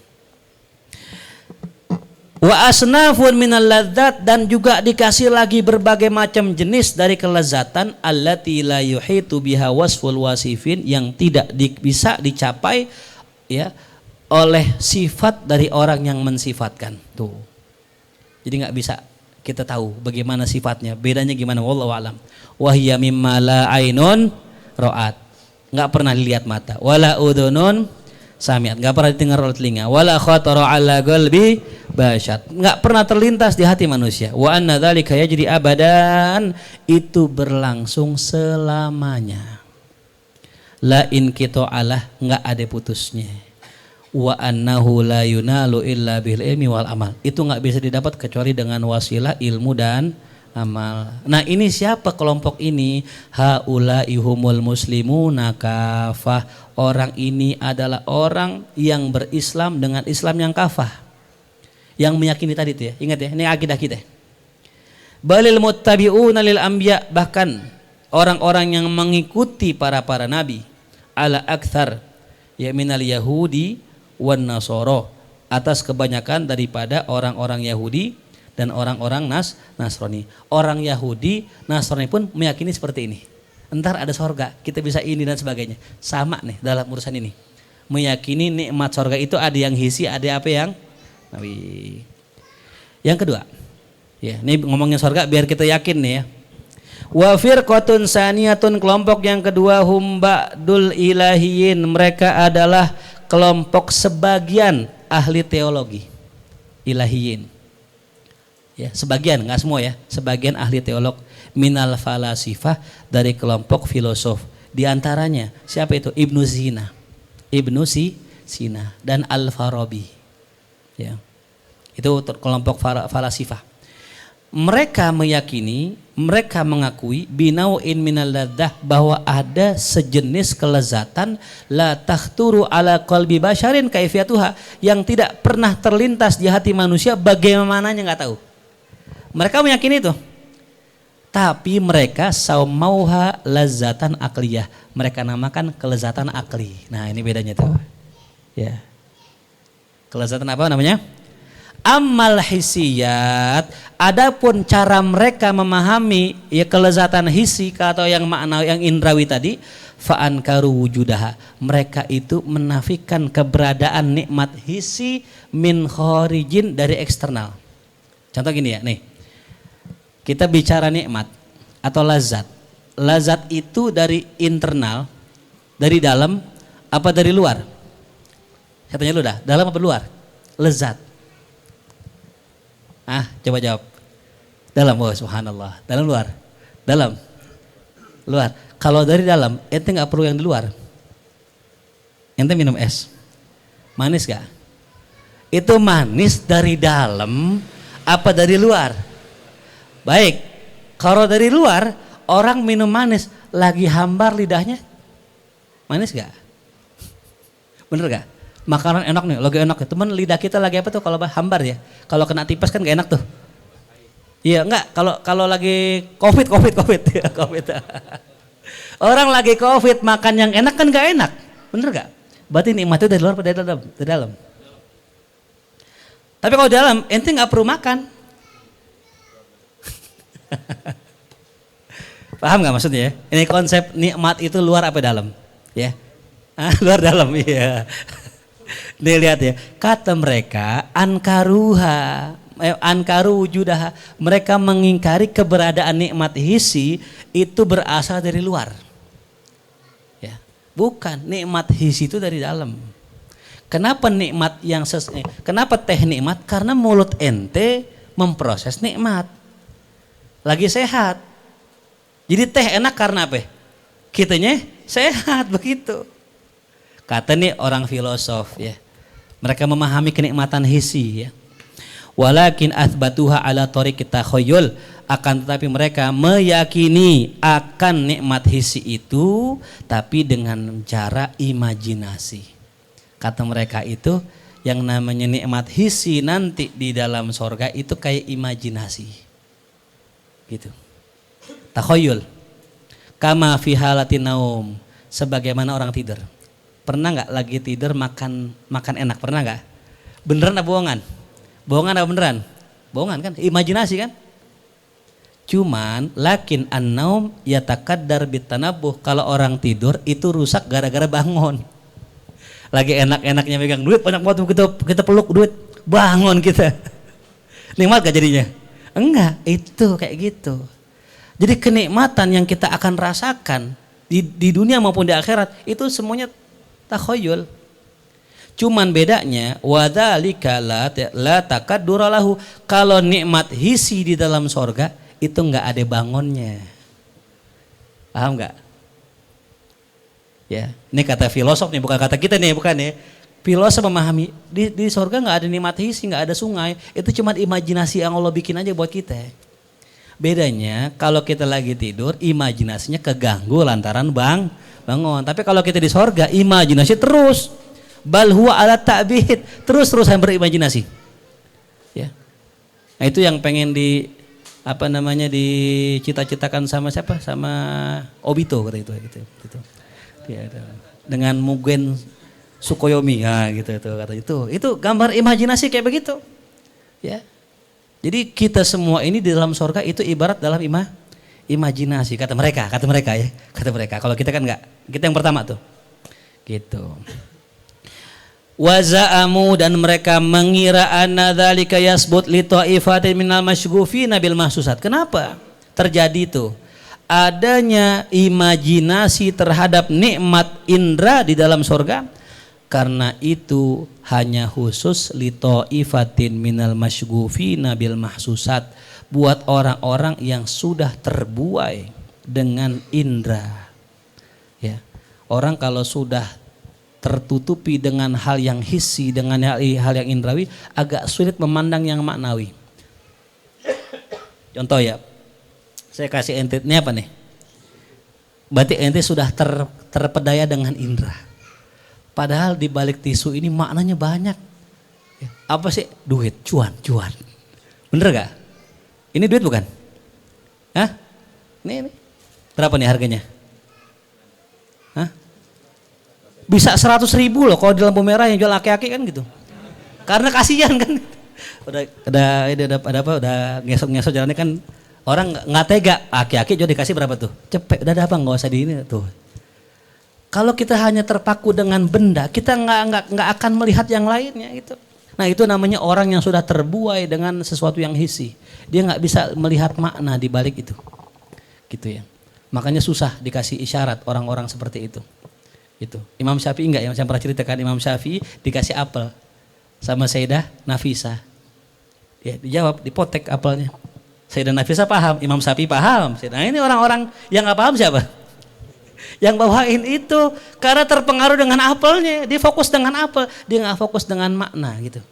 Wa asnafun minal ladzat, dan juga dikasih lagi berbagai macam jenis dari kelezatan allati la yuhitu biha wasful wasifin, yang tidak bisa dicapai ya oleh sifat dari orang yang mensifatkan. Tuh. Jadi nggak bisa kita tahu bagaimana sifatnya, bedanya gimana, wallahu alam. Wahya mimma la ainun ra'at, nggak pernah dilihat mata, wala udhunun sami'at, nggak pernah didengar oleh telinga, wala khatara ala qalbi basyar, nggak pernah terlintas di hati manusia. Wa anna dzalika yajri abadan, itu berlangsung selamanya. La in qita'alah, nggak ada putusnya. Wa annahu la yunalu illa bil ilmi wal amal, itu nggak bisa didapat kecuali dengan wasilah ilmu dan amal. Nah, ini siapa kelompok ini? Haula'i humul muslimuna kafah, orang ini adalah orang yang berislam dengan Islam yang kafah, yang meyakini tadi itu ya, ingat ya, ini akidah kita. Balil muttabi'una lil anbiya, bahkan orang-orang yang mengikuti para nabi, ala aktsar ya minal yahudi wan nasoro, atas kebanyakan daripada orang-orang Yahudi dan orang-orang Nasrani. Orang Yahudi, Nasrani pun meyakini seperti ini. Entar ada sorga, kita bisa ini dan sebagainya. Sama nih dalam urusan ini. Meyakini nikmat sorga itu ada yang hisi, ada apa yang nabi. Yang kedua, ya, ini ngomongin sorga biar kita yakin nih ya. Wa firqatun saniyatun, kelompok yang kedua, hum ba'dul ilahiyin, mereka adalah kelompok sebagian ahli teologi, ilahiyin. Ya, sebagian, nggak semua ya, sebagian ahli teolog, minal falasifah, dari kelompok filosof. Di antaranya siapa itu? Ibnu Sina dan Al-Farabi. Ya. Itu kelompok falasifah. Mereka meyakini, mereka mengakui binau'in minal laddah, bahwa ada sejenis kelezatan la takhturu ala qalbi basyarin kaifiyatuha, yang tidak pernah terlintas di hati manusia, bagaimananya nggak tahu. Mereka meyakini itu. Tapi mereka saumauha lazatan akliyah, mereka namakan kelezatan akli. Nah, ini bedanya tuh. Ya. Kelezatan apa namanya? Amal hisiyat, adapun cara mereka memahami ya kelezatan hisi atau yang makna yang indrawi tadi, fa'ankaru wujudaha, mereka itu menafikan keberadaan nikmat hisi min kharijin, dari eksternal. Contoh gini ya, nih. Kita bicara nikmat atau lazat. Lazat itu dari internal, dari dalam apa dari luar? Saya tanya lu dah, dalam apa luar? Lezat. Coba jawab. Dalam, oh subhanallah. Dalam luar? Dalam. Luar. Kalau dari dalam, ente nggak perlu yang di luar. Ente minum es. Manis gak? Itu manis dari dalam apa dari luar? Baik. Kalau dari luar, orang minum manis lagi hambar lidahnya, manis gak? Bener gak? Makanan enak nih, lagi enak ya. Temen lidah kita lagi apa tuh kalau hambar ya? Kalau kena tipes kan gak enak tuh. Iya enggak, kalau lagi covid ya, covid. Orang lagi covid makan yang enak kan gak enak, bener gak? Berarti nikmatnya dari luar, dari dalam. Tapi kalau dalam, ente nggak perlu makan. Paham nggak maksudnya? Ini konsep nikmat itu luar apa dalam? Ya, luar dalam, iya. Nih lihat ya, kata mereka ankaru wujudaha, mereka mengingkari keberadaan nikmat hisi itu berasal dari luar. Ya, bukan, nikmat hisi itu dari dalam. Kenapa nikmat kenapa teh nikmat? Karena mulut ente memproses nikmat. Lagi sehat. Jadi teh enak karena apa? Kitanya sehat begitu. Kata nih orang filosof ya. Mereka memahami kenikmatan hissi ya. Walakin athbatuha ala tariqit takhayyul, akan tetapi mereka meyakini akan nikmat hissi itu tapi dengan cara imajinasi. Kata mereka itu yang namanya nikmat hissi nanti di dalam sorga itu kayak imajinasi. Gitu. Takhayyul. Kama fi halatin naum, sebagaimana orang tidur. Pernah nggak lagi tidur makan enak? Pernah nggak? Beneran apa bohongan? Bohongan apa beneran? Bohongan kan? Imajinasi kan? Cuman lakin an-naum yatakaddar bitanabuh, kalau orang tidur itu rusak gara-gara bangun. Lagi enak-enaknya megang duit, banyak banget kita peluk duit, bangun kita. Nikmat gak jadinya? Enggak, itu kayak gitu. Jadi kenikmatan yang kita akan rasakan di dunia maupun di akhirat itu semuanya takhayyul. Cuman bedanya wadzalika la takaddura lahu. Kalau nikmat hissi di dalam sorga itu enggak ada bangunnya. Paham enggak? Ya, ini kata filosof nih, bukan kata kita nih, bukan ya. Filosof memahami di sorga enggak ada nikmat hissi, enggak ada sungai. Itu cuma imajinasi yang Allah bikin aja buat kita. Bedanya kalau kita lagi tidur, imajinasinya keganggu lantaran bangun. Tapi kalau kita di sorga, imajinasi terus. Bal huwa ala ta'bid, terus-terusan berimajinasi. Ya. Nah, itu yang pengen dicita-citakan sama siapa? Sama Obito gitu. Ya, dengan Mugen Sukoyomi, kata itu. Itu gambar imajinasi kayak begitu. Ya. Jadi kita semua ini di dalam sorga itu ibarat dalam imajinasi, kata mereka ya. Kata mereka. Kalau kita kan enggak. Kita yang pertama tuh. Gitu. Waza'amu, dan mereka mengira anna dzalika yasbut li ta'ifatin minal masyghufina bil mahsusat. Kenapa terjadi itu? Adanya imajinasi terhadap nikmat indra di dalam surga, karena itu hanya khusus li ta'ifatin minal masyghufina bil mahsusat, buat orang-orang yang sudah terbuai dengan indra. Ya. Orang kalau sudah tertutupi dengan hal yang hissi, dengan hal yang indrawi, agak sulit memandang yang maknawi. Contoh ya, saya kasih ente ini apa nih? Berarti ente sudah terpedaya dengan indra. Padahal di balik tisu ini maknanya banyak. Apa sih? Duit, cuan. Bener gak? Ini duit bukan? Hah? Ini. Berapa nih harganya? Hah? Bisa 100.000 loh kalau di lampu merah yang jual aki-aki kan gitu. Karena kasihan kan. Udah ngesok jalannya kan, orang nggak tega. Aki-aki juga dikasih berapa tuh? Cepet, udah apa, nggak usah di ini tuh. Kalau kita hanya terpaku dengan benda, kita nggak akan melihat yang lainnya itu. Nah, itu namanya orang yang sudah terbuai dengan sesuatu yang hissi. Dia nggak bisa melihat makna di balik itu. Gitu ya. Makanya susah dikasih isyarat orang-orang seperti itu. Itu. Imam Syafi'i enggak, yang saya pernah ceritakan, Imam Syafi'i dikasih apel sama Sayyidah Nafisah. Ya, dijawab, dipotek apelnya. Sayyidah Nafisah paham, Imam Syafi'i paham. Nah, ini orang-orang yang enggak paham siapa? Yang bawain itu karena terpengaruh dengan apelnya, dia fokus dengan apel, dia enggak fokus dengan makna gitu.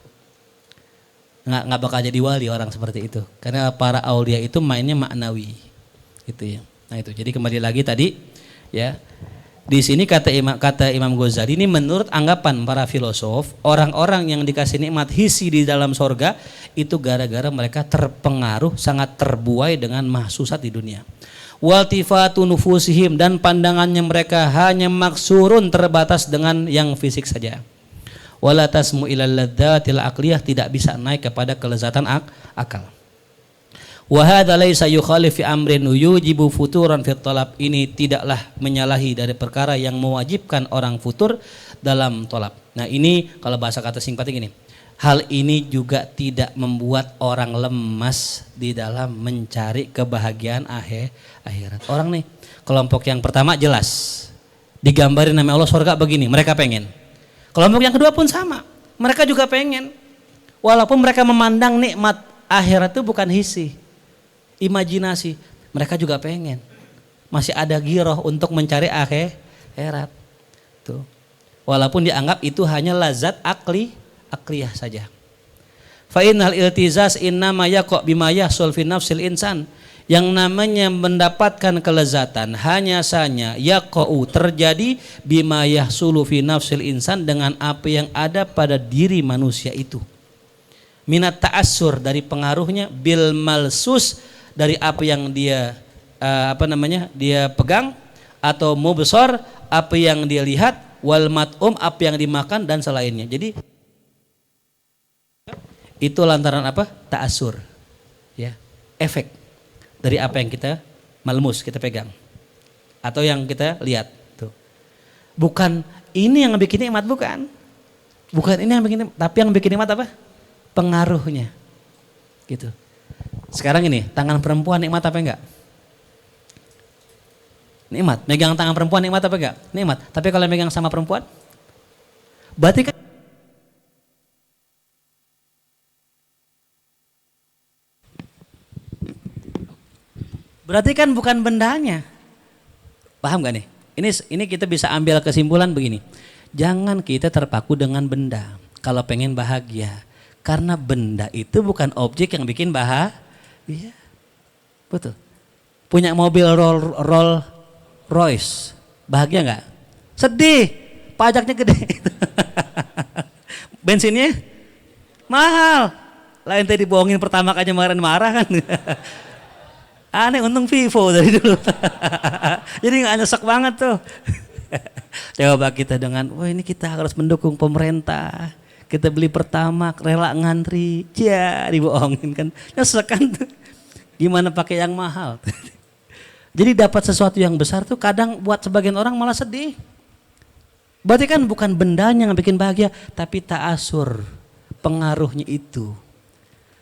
Enggak bakal jadi wali orang seperti itu. Karena para aulia itu mainnya maknawi. Gitu ya. Nah, itu. Jadi kembali lagi tadi ya. Di sini kata Imam Ghazali, ini menurut anggapan para filosof, orang-orang yang dikasih nikmat hissi di dalam sorga itu gara-gara mereka terpengaruh, sangat terbuai dengan mahsusat di dunia. Waltifatu nufusihim, dan pandangannya mereka hanya maksurun, terbatas dengan yang fisik saja. Wala tasmu ilal ladzatil aqliyah, tidak bisa naik kepada kelezatan akal. Wa hadza laisa yukhalif fi amrin yujibu futuran fi talab, ini tidaklah menyalahi dari perkara yang mewajibkan orang futur dalam talab. Nah, ini kalau bahasa kata singkatnya gini. Hal ini juga tidak membuat orang lemas di dalam mencari kebahagiaan akhirat. Orang nih, kelompok yang pertama jelas digambarin nama Allah surga begini, mereka pengen. Kelompok yang kedua pun sama, mereka juga pengen. Walaupun mereka memandang nikmat akhirat itu bukan hissi, imajinasi, mereka juga pengen. masih ada giroh untuk mencari akhirat. Tuh. Walaupun dianggap itu hanya lazat akliyah saja. Fa innal iltizaz innama yaqa bima yahsul fi nafsil insan. Yang namanya mendapatkan kelezatan hanya saja yaqa'u terjadi bima yahsulu fi nafsil insan dengan apa yang ada pada diri manusia itu. Minat ta'assur dari pengaruhnya, bil malsus dari apa yang dia dia pegang, atau mubsar apa yang dia lihat, wal mat'um apa yang dimakan dan selainnya. Jadi itu lantaran apa? Ta'assur. Ya, efek dari apa yang kita malmus, kita pegang atau yang kita lihat tuh. Bukan ini yang bikin nikmat, bukan ini yang bikin nikmat, tapi yang bikin nikmat apa? Pengaruhnya gitu. Sekarang ini tangan perempuan nikmat apa enggak? Nikmat. Megang tangan perempuan nikmat apa enggak? Nikmat. Tapi kalau megang sama perempuan berarti kan bukan bendanya. Paham gak nih? Ini kita bisa ambil kesimpulan begini. Jangan kita terpaku dengan benda kalau pengen bahagia. Karena benda itu bukan objek yang bikin bahagia. Betul. Punya mobil Rolls Royce, bahagia gak? Sedih, pajaknya gede. Bensinnya mahal. Lain tadi dibohongin pertama aja marah kan. Aneh, untung Vivo dari dulu. Jadi gak nyesek banget tuh. Coba kita dengan, wah ini kita harus mendukung pemerintah. Kita beli pertama, rela ngantri. Ya dibohongin kan. Nyesek kan tuh. Gimana pakai yang mahal. Jadi dapat sesuatu yang besar tuh kadang buat sebagian orang malah sedih. Berarti kan bukan bendanya yang bikin bahagia, tapi ta'asur, pengaruhnya itu.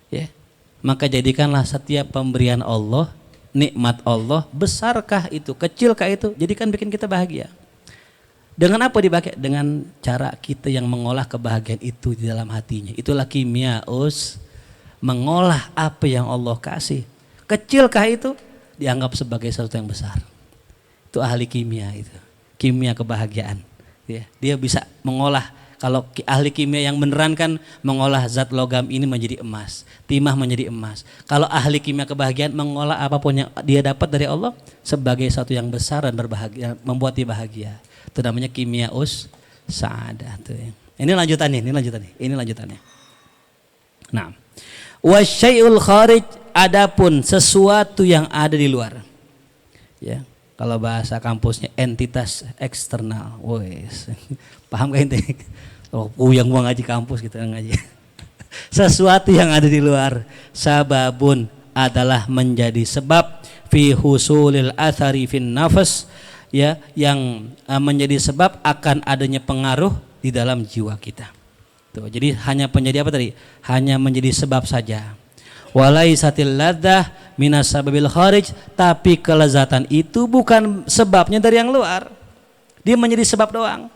Ya. Maka jadikanlah setiap pemberian Allah, nikmat Allah, besarkah itu, kecilkah itu, jadikan bikin kita bahagia. Dengan apa dipakai? Dengan cara kita yang mengolah kebahagiaan itu di dalam hatinya. Itulah kimia mengolah apa yang Allah kasih. Kecilkah itu, dianggap sebagai sesuatu yang besar. Itu ahli kimia itu, kimia kebahagiaan. Ya, dia bisa mengolah. Kalau ahli kimia yang beneran kan mengolah zat logam ini menjadi emas, timah menjadi emas. Kalau ahli kimia kebahagiaan mengolah apapun yang dia dapat dari Allah sebagai satu yang besar dan berbahagia, membuat dia bahagia. Itu namanya kimia sa'adah. Ini lanjutannya. Nah, wasyai'ul kharij, adapun sesuatu yang ada di luar. Ya, kalau bahasa kampusnya entitas eksternal. Wes. Paham gak ini? Oh, yang mau ngaji kampus gitu ngaji. Sesuatu yang ada di luar, sababun adalah menjadi sebab fi husulil athari fin nafas, ya, yang menjadi sebab akan adanya pengaruh di dalam jiwa kita. Tuh, jadi hanya menjadi apa tadi? Hanya menjadi sebab saja. Walaisatil ladzah minas sababil kharij, tapi kelezatan itu bukan sebabnya dari yang luar. Dia menjadi sebab doang.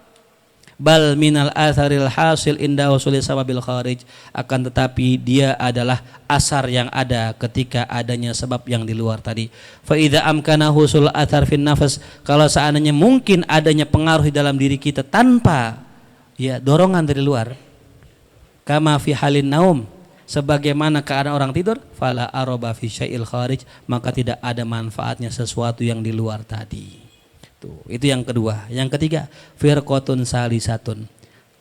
Bal minal atharil hasil inda usuli sababil kharij, akan tetapi dia adalah asar yang ada ketika adanya sebab yang di luar tadi. Fa idza amkana husul athar fin nafas, kalau seandainya mungkin adanya pengaruh di dalam diri kita tanpa ya dorongan dari luar, kama fi halin naum, sebagaimana keadaan orang tidur, fala aroba fi syai'il kharij, maka tidak ada manfaatnya sesuatu yang di luar tadi. Tuh, itu yang kedua. Yang ketiga, firqatun salisatun.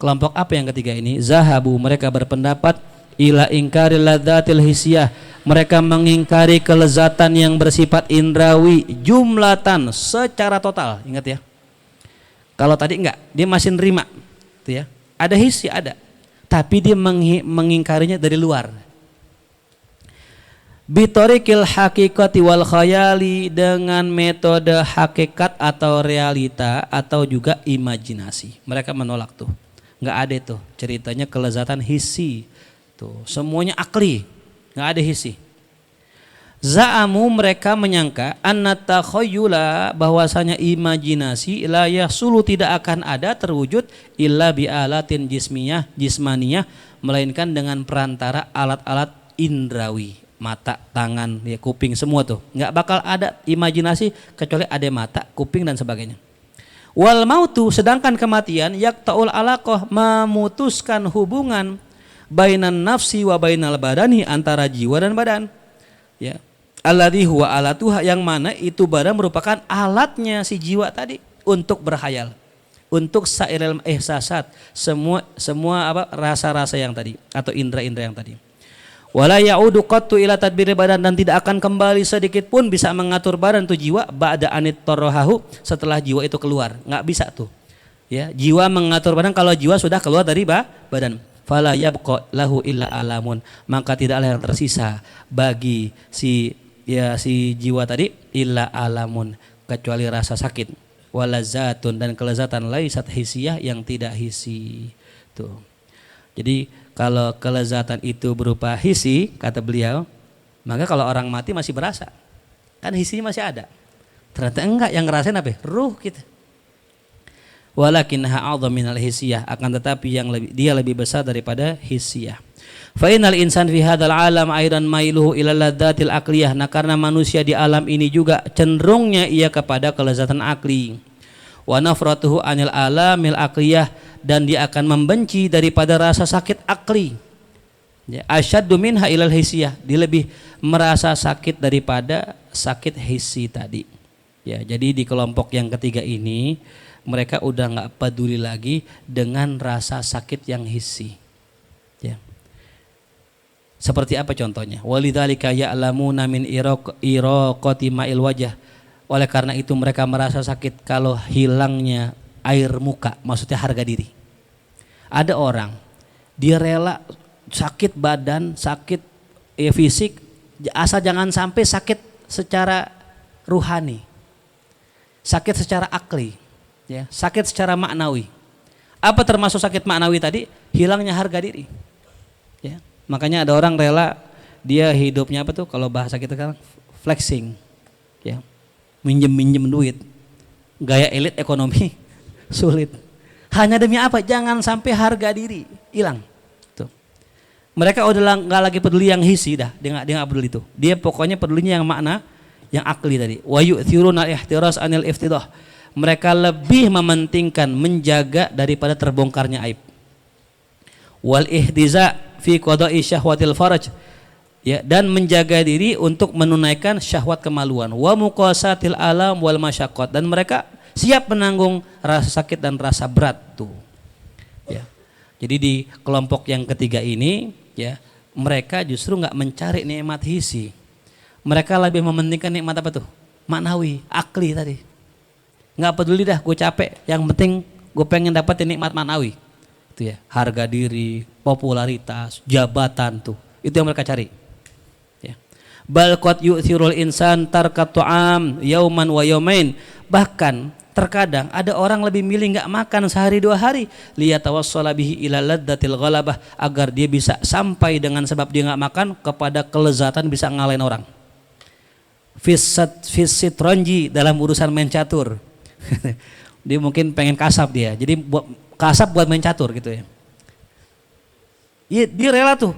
Kelompok apa yang ketiga ini? Zahabu, mereka berpendapat ila ingkaril ladzatil hisiyah, mereka mengingkari kelezatan yang bersifat indrawi jumlatan, secara total. Ingat ya. Kalau tadi enggak, dia masih nerima. Tuh ya. Ada hisi, ada. Tapi dia mengingkarinya dari luar. Bitorikil hakikati wal khayali, dengan metode hakikat atau realita atau juga imajinasi. Mereka menolak tuh. Nggak ada tuh ceritanya kelezatan hisi. Tuh, semuanya akli, nggak ada hisi. Za'amu, mereka menyangka anna takhayyula, bahwasanya imajinasi la yahsulu, tidak akan ada terwujud illa bi alatin jismaniyah, melainkan dengan perantara alat-alat indrawi. mata, tangan, ya kuping semua tuh. Nggak bakal ada imajinasi kecuali ada mata, kuping dan sebagainya. Wal mautu, sedangkan kematian yaqta'ul alaqah, memutuskan hubungan bainan nafsi wa bainal badani, antara jiwa dan badan. Ya. Alladzi huwa alatuha, yang mana itu badan merupakan alatnya si jiwa tadi untuk berhayal, untuk sairil ihsasat, semua apa rasa-rasa yang tadi atau indera-indera yang tadi. Wala ya'udu qattu ila tadbiri badan, dan tidak akan kembali sedikit pun bisa mengatur badan tuh jiwa ba'da anit tarahu, setelah jiwa itu keluar. Nggak bisa tuh. Ya, jiwa mengatur badan kalau jiwa sudah keluar dari badan. Fala yabqa lahu illa alamun, maka tidaklah yang tersisa bagi si jiwa tadi illa alamun, kecuali rasa sakit, walazatun, dan kelezatan laisat hisiyah, yang tidak hisi. Tuh. Jadi kalau kelezatan itu berupa hisi, kata beliau, maka kalau orang mati masih berasa, kan hisinya masih ada. Ternyata enggak, yang ngerasain apa? Ruh kita. Walakinnaha a'dham minal hisiyah, akan tetapi dia lebih besar daripada hisiyah. Fa innal insan fi hadzal alam aidan mailuhu ila ladzatil aqliyah, nah karena manusia di alam ini juga cenderungnya ia kepada kelezatan akli. Wa nafratuhu anil alamil aqliyah, dan dia akan membenci daripada rasa sakit akli. Ya, asyaddu minha ilal hisiyah, dia lebih merasa sakit daripada sakit hisi tadi. Ya, jadi di kelompok yang ketiga ini mereka udah nggak peduli lagi dengan rasa sakit yang hisi. Ya. Seperti apa contohnya? Walidzalika ya'lamuna min iraqati ma'il wajah. Oleh karena itu mereka merasa sakit kalau hilangnya air muka, maksudnya harga diri. Ada orang dia rela sakit badan, sakit fisik, asal jangan sampai sakit secara ruhani, sakit secara akli, ya, sakit secara maknawi. Apa termasuk sakit maknawi tadi? Hilangnya harga diri. Ya, makanya ada orang rela dia hidupnya apa tuh? Kalau bahasa kita kan flexing, ya, minjem duit, gaya elit ekonomi sulit. Hanya demi apa? Jangan sampai harga diri hilang. Tuh. Mereka udah nggak lagi peduli yang hisi, dah. Dia nggak peduli itu. Dia pokoknya pedulinya yang makna, yang akli tadi. Wa yu'thiruna al-ihtiras anil iftidah. Mereka lebih mementingkan menjaga daripada terbongkarnya aib. Wal ihtiza fi qada'i syahwatil faraj. Ya, dan menjaga diri untuk menunaikan syahwat kemaluan. Wa muqasatil alam wal masyaqqat, dan mereka siap menanggung rasa sakit dan rasa berat tuh. Ya. Jadi di kelompok yang ketiga ini, ya, mereka justru nggak mencari nikmat hisi. Mereka lebih mementingkan nikmat apa tuh? Maknawi, akli tadi. Nggak peduli dah, gue capek. Yang penting gue pengen dapetin nikmat maknawi. Itu ya, harga diri, popularitas, jabatan tuh. Itu yang mereka cari. Ya. Bal qad yu'thirul insan tarkat tu'am yauman wa yaumain. Bahkan terkadang ada orang lebih milih nggak makan sehari 2 hari, liyatawassala bihi ila ladzatil ghalabah, agar dia bisa sampai dengan sebab dia nggak makan kepada kelezatan bisa ngalahin orang. Fisitronji, dalam urusan main catur. Dia mungkin pengen kasap dia, jadi kasap buat main catur gitu ya. Dia rela tuh,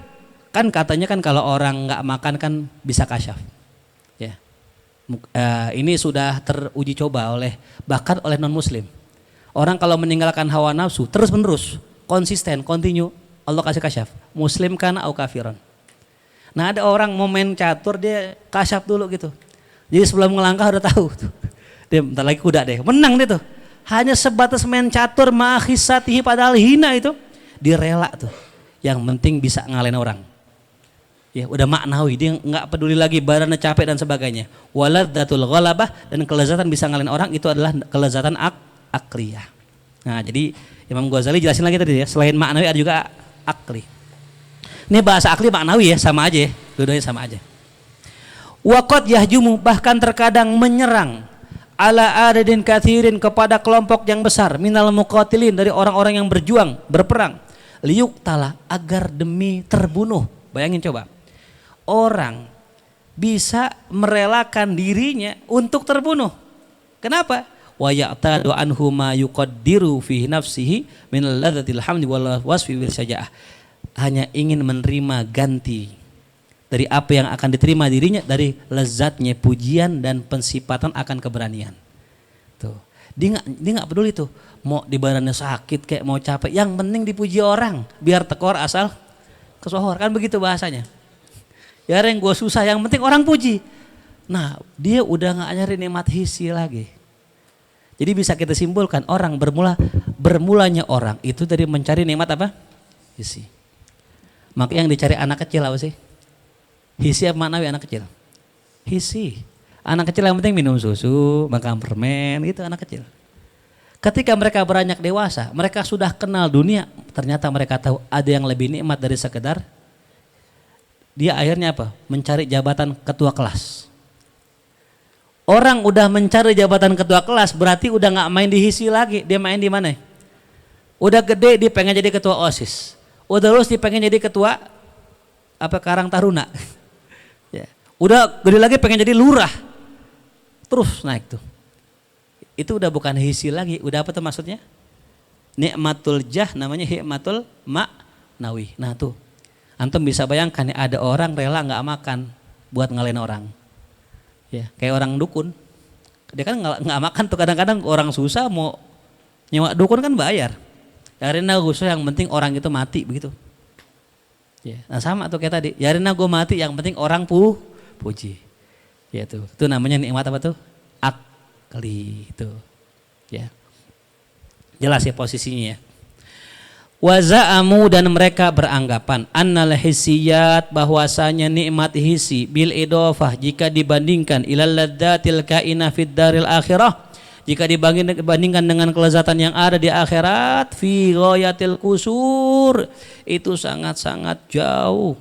kan katanya kan kalau orang nggak makan kan bisa kasyaf. Ya. Ini sudah teruji coba bahkan oleh non muslim. Orang kalau meninggalkan hawa nafsu terus menerus, konsisten, continue, Allah kasih kasyaf. Muslim kana au kafiran. Nah ada orang mau main catur dia kasyaf dulu gitu. Jadi sebelum ngelangkah udah tahu tuh. Dia bentar lagi kuda deh, menang dia tuh. Hanya sebatas main catur ma'akhisatihi, padahal hina itu. Dia rela tuh. Yang penting bisa ngalahin orang. Ya udah maknawi, dia nggak peduli lagi badannya capek dan sebagainya. Waladzatul ghalabah, dan kelezatan bisa ngalahin orang itu adalah kelezatan akliyah. Nah jadi Imam Ghazali jelasin lagi tadi ya, selain maknawi ada juga akli. Ini bahasa akli maknawi ya, sama aja ya, dua-duanya sama aja. Waqad yahjumu, bahkan terkadang menyerang ala adadin kathirin, kepada kelompok yang besar, minal muqatilin, dari orang-orang yang berjuang, berperang, liyuktala, agar demi terbunuh. Bayangin coba, orang bisa merelakan dirinya untuk terbunuh. Kenapa? Wa ya'tadu anhu ma yuqaddiru fi nafsihi min ladzatil hamdi wal wasfi bil syaja'ah. Hanya ingin menerima ganti dari apa yang akan diterima dirinya, dari lezatnya pujian dan pensifatan akan keberanian. Tuh. Dia nggak peduli tuh mau di badannya sakit kayak mau capek, yang penting dipuji orang, biar tekor asal kesohor, kan begitu bahasanya. Ya yang gue susah, yang penting orang puji. Nah dia udah nggak nyari nikmat hisi lagi. Jadi bisa kita simpulkan orang bermulanya orang itu dari mencari nikmat apa? Hisi. Maka yang dicari anak kecil apa sih? Hisi apa maknawi anak kecil? Hisi. Anak kecil yang penting minum susu, makan permen gitu anak kecil. Ketika mereka beranjak dewasa, mereka sudah kenal dunia, ternyata mereka tahu ada yang lebih nikmat dari sekedar dia akhirnya apa? Mencari jabatan ketua kelas. Orang udah mencari jabatan ketua kelas berarti udah nggak main di hisi lagi, dia main di mana? Udah gede dia pengen jadi ketua OSIS, udah lulus dia pengen jadi ketua apa Karang Taruna, ya. Udah gede lagi pengen jadi lurah, terus naik tuh. Itu udah bukan hisi lagi, udah apa tuh maksudnya? Nikmatul jah namanya hikmatul maknawi. Nah tuh, antum bisa bayangkan ya, ada orang rela nggak makan buat ngalahin orang. Ya, kayak orang dukun, dia kan nggak makan tuh, kadang-kadang orang susah mau nyewa dukun kan bayar. Yarina gue yang penting orang itu mati begitu. Ya, nah sama tuh kayak tadi. Yarina gue mati yang penting orang puji. Ya tuh, itu namanya nikmat apa tuh? Akli itu. Ya, jelas ya posisinya ya. Waza'amu dan mereka beranggapan annal hisiyat bahwasanya nikmat hisi bil idofah jika dibandingkan ilal ladzatil kainah fid daril akhirah, jika dibandingkan dengan kelezatan yang ada di akhirat, fi ghayatil kusur, itu sangat-sangat jauh,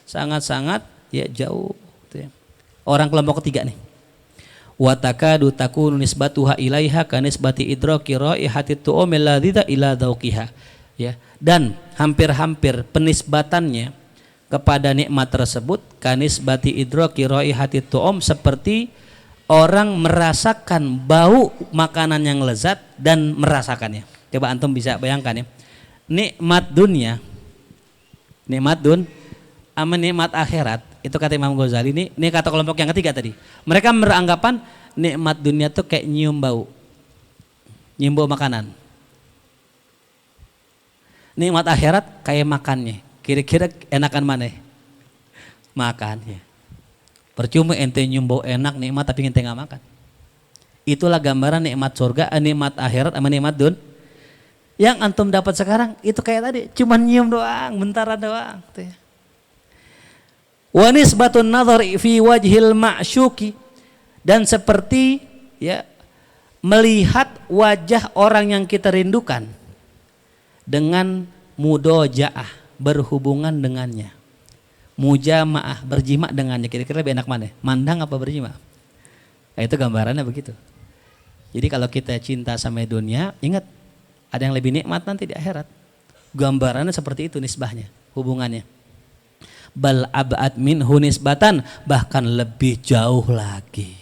sangat-sangat ya jauh. Orang kelompok ketiga nih, wa takadu takunu nisbatuha ilaiha ka nisbati idraki raihati tu'umil ladzita ila dzauqiha. Ya, dan hampir-hampir penisbatannya kepada nikmat tersebut kanisbati idraki raihati tu'um, seperti orang merasakan bau makanan yang lezat dan merasakannya. Coba antum bisa bayangkan ya, nikmat dunia, sama nikmat akhirat, itu kata Imam Ghazali. Ini kata kelompok yang ketiga tadi. Mereka beranggapan nikmat dunia tuh kayak nyium bau makanan. Nikmat akhirat kayak makannya. Kira-kira enakan mana? Makan ya. Percuma ente nyium bau enak nikmat tapi ente nggak makan. Itulah gambaran nikmat surga, nikmat akhirat sama nikmat yang antum dapat sekarang itu kayak tadi, cuman nyium doang, bentaran doang. Wa nisbatun nazar fi wajhil ma'syuki, dan seperti ya melihat wajah orang yang kita rindukan dengan mudojaah, berhubungan dengannya, mujamaah, berjima dengannya. Kira-kira lebih enak mana? Mandang apa berjima? Nah, itu gambarannya begitu. Jadi kalau kita cinta sama dunia, ingat ada yang lebih nikmat nanti di akhirat. Gambarannya seperti itu nisbahnya, hubungannya. Bal ab'ad minhu nisbatan, bahkan lebih jauh lagi.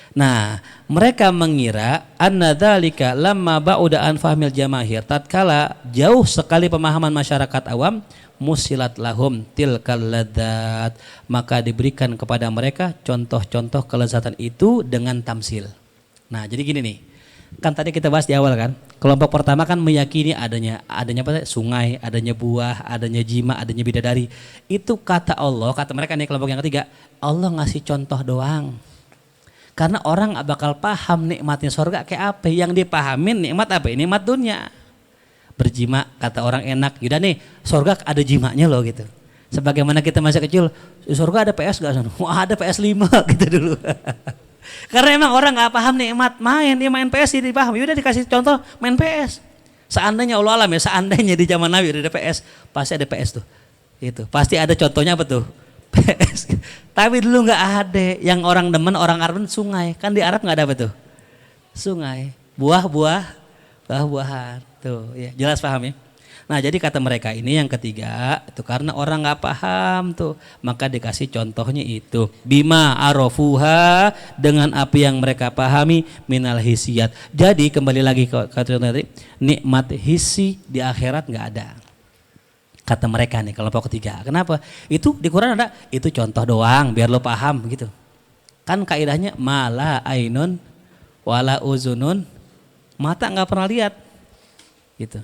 Nah, mereka mengira anna dzalika lamma ba'uda an fahmil jamahir, tatkala jauh sekali pemahaman masyarakat awam, musilat lahum tilkal ladzat, maka diberikan kepada mereka contoh-contoh kelezatan itu dengan tamsil. Nah, jadi gini nih. Kan tadi kita bahas di awal kan, kelompok pertama kan meyakini adanya apa? Sungai, adanya buah, adanya jima, adanya bidadari. Itu kata Allah, kata mereka nih kelompok yang ketiga, Allah ngasih contoh doang. Karena orang gak bakal paham nikmatnya surga kayak apa. Yang dipahamin nikmat apa? Nikmat dunia. Berjima, kata orang enak. Yaudah nih, surga ada jimanya loh gitu. Sebagaimana kita masih kecil, surga ada PS gak? Wah, ada PS 5 gitu dulu. Karena emang orang gak paham nikmat main. Dia main PS jadi paham. Yaudah dikasih contoh main PS. Seandainya Allah alam ya, seandainya di zaman Nabi ada PS, pasti ada PS tuh. Itu pasti ada contohnya apa tuh? PS. Tapi dulu nggak ada. Yang orang demen, orang Arab sungai. Kan di Arab nggak ada apa tuh? Sungai, buah-buahan. Tuh, ya jelas paham ya. Nah jadi kata mereka ini yang ketiga itu karena orang nggak paham tuh, maka dikasih contohnya itu bima arofuha, dengan apa yang mereka pahami minal hisiyat. Jadi kembali lagi ke kata tadi, nikmat hisi di akhirat nggak ada. Kata mereka nih kelompok ketiga. Kenapa? Itu di Quran ada, itu contoh doang biar lo paham gitu. Kan kaidahnya mala ainun wala uzunun, mata nggak pernah lihat gitu.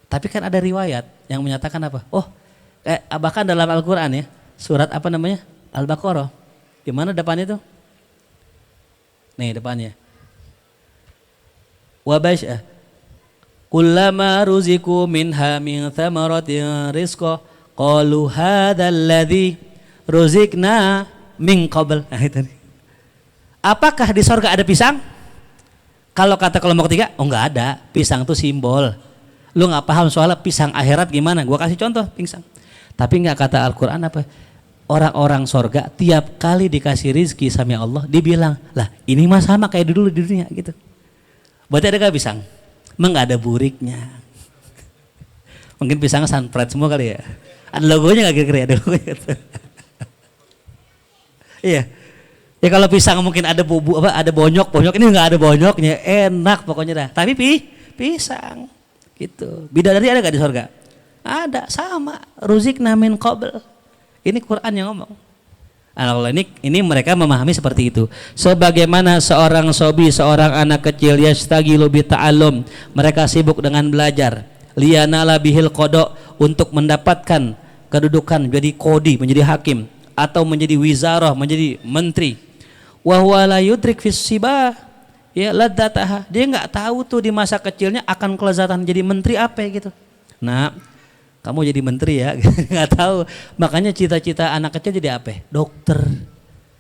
Tapi kan ada riwayat yang menyatakan apa? Oh, bahkan dalam Al-Quran ya, surat apa namanya? Al-Baqarah. Di mana depannya itu? Nih depannya. Wabash kullama ruziku minha min thamaratin rizqa qalu hadzal ladzi ruzikna min qabl. Nah itu nih. Apakah di surga ada pisang? Kalau kata kelompok ketiga, oh enggak ada. Pisang itu simbol. Lu enggak paham soal pisang akhirat gimana? Gua kasih contoh pisang. Tapi enggak kata Al-Qur'an apa? Orang-orang surga tiap kali dikasih rizki sama Allah dibilang, "Lah, ini mah sama kayak dulu di dunia." gitu. Berarti ada enggak pisang? Emang nggak ada buriknya. Mungkin pisangnya sunfried semua kali ya. Ada logonya nggak kira-kira? Ada logonya gitu. Iya. Ya kalau pisang mungkin ada bubu apa, ada bonyok ini nggak ada bonyoknya, enak pokoknya dah. Tapi pisang gitu. Bidadari ada nggak di surga? Ada, sama. Ruzikna min qabl. Ini Quran yang ngomong. Kalau ini mereka memahami seperti itu. Sebagaimana seorang sobi, seorang anak kecil yastagilu bi ta'allum, mereka sibuk dengan belajar. Liyanala bihil qada, untuk mendapatkan kedudukan menjadi kodi, menjadi hakim, atau menjadi wizarah, menjadi menteri. Wa huwa la yudrik fis sibah, ya ladzataha. Dia enggak tahu tuh di masa kecilnya akan kelezatan jadi menteri apa gitu. Nah, kamu jadi menteri ya, nggak tahu. Makanya cita-cita anak kecil jadi apa? Dokter.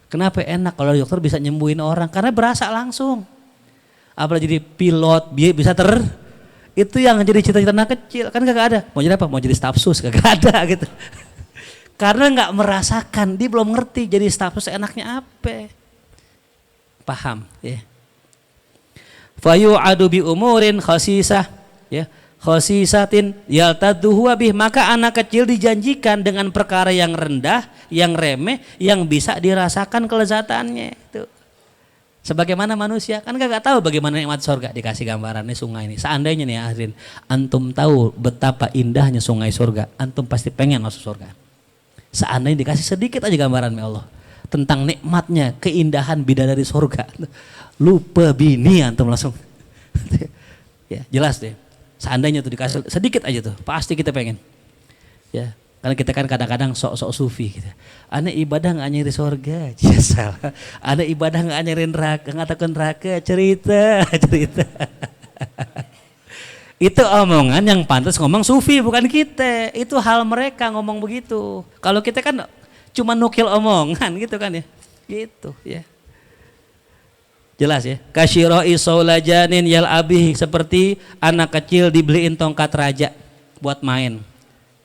Kenapa enak kalau dokter bisa nyembuhin orang? Karena berasa langsung. Apalagi jadi pilot, bisa itu yang jadi cita-cita anak kecil. Kan kagak ada. Mau jadi apa? Mau jadi staf sus, kagak ada gitu. Karena nggak merasakan, dia belum ngerti jadi staf sus enaknya apa. Paham? Ya. Fayu adu bi umurin khasisah, ya. Khosisatin yaltaduhu bih, maka anak kecil dijanjikan dengan perkara yang rendah, yang remeh, yang bisa dirasakan kelezatannya itu. Sebagaimana manusia kan gak tahu bagaimana nikmat surga, dikasih gambarannya sungai ini. Seandainya nih Azrin, antum tahu betapa indahnya sungai surga, antum pasti pengen masuk surga. Seandainya dikasih sedikit aja gambaran Allah tentang nikmatnya, keindahan bidadari surga, lupa bini antum langsung. Ya, jelas deh. Seandainya tuh dikasih sedikit aja tuh, pasti kita pengen. Ya, karena kita kan kadang-kadang sok-sok sufi gitu. Ana ibadah nggak nyari surga, salah. Ana ibadah nggak nyari neraka, nggak takut neraka, cerita. Itu omongan yang pantas ngomong sufi, bukan kita. Itu hal mereka ngomong begitu. Kalau kita kan cuma nukil omongan gitu kan ya. Gitu ya. Jelas ya. Kasyira'i saulajanin yal abih, seperti anak kecil dibeliin tongkat raja buat main.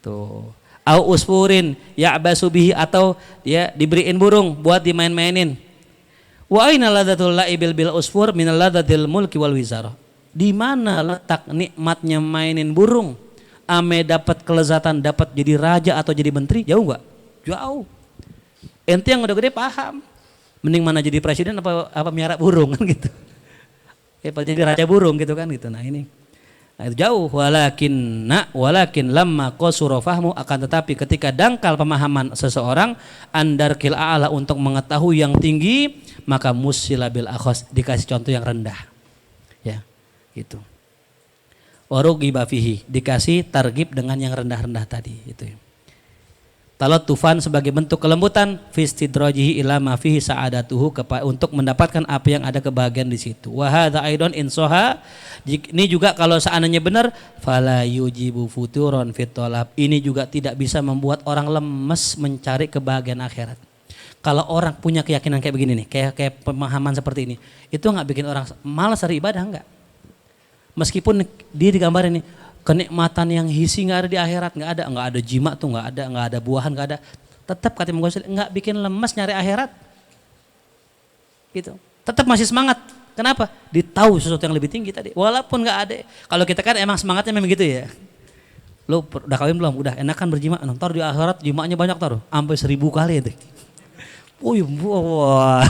Tuh. Au usfurin ya'basu bihi, atau dia diberiin burung buat dimain-mainin. Wa aina ladzatul la'ibil bil usfur min ladzatil mulki wal wizarah. Di mana letak nikmatnya mainin burung? Ame dapat kelezatan dapat jadi raja atau jadi menteri? Jauh enggak? Jauh. Ente yang udah gede paham. Mending mana jadi presiden apa miara burung kan gitu. Ya jadi raja burung gitu kan gitu. Nah ini. Nah, itu jauh. Walakin lamma qasura fahmu, akan tetapi ketika dangkal pemahaman seseorang andarkil a'la, untuk mengetahui yang tinggi, maka musila bil akhas, dikasih contoh yang rendah. Ya, gitu. Warugiba fihi, dikasih targib dengan yang rendah-rendah tadi itu. Talatufan, sebagai bentuk kelembutan, fistidrajihi ila ma fihi sa'adatuhu, untuk mendapatkan apa yang ada kebahagiaan di situ. Wa hadza aidon insoha, ini juga kalau seandainya benar, fala yujibu futuron fit talab, ini juga tidak bisa membuat orang lemes mencari kebahagiaan akhirat. Kalau orang punya keyakinan kayak begini nih, kayak pemahaman seperti ini, itu enggak bikin orang malas hari ibadah, enggak. Meskipun dia digambarin nih, kenikmatan yang hisi nggak ada di akhirat, nggak ada jima tuh, nggak ada buahan, nggak ada. Tetap kata Imam Ghazali nggak bikin lemes nyari akhirat, gitu. Tetap masih semangat. Kenapa? Ditahu sesuatu yang lebih tinggi tadi. Walaupun nggak ada. Kalau kita kan emang semangatnya memang gitu ya. Lo udah kawin belum? Udah enakan berjima. Ntar di akhirat jimanya banyak taruh, sampai 1000 kali itu. Wah.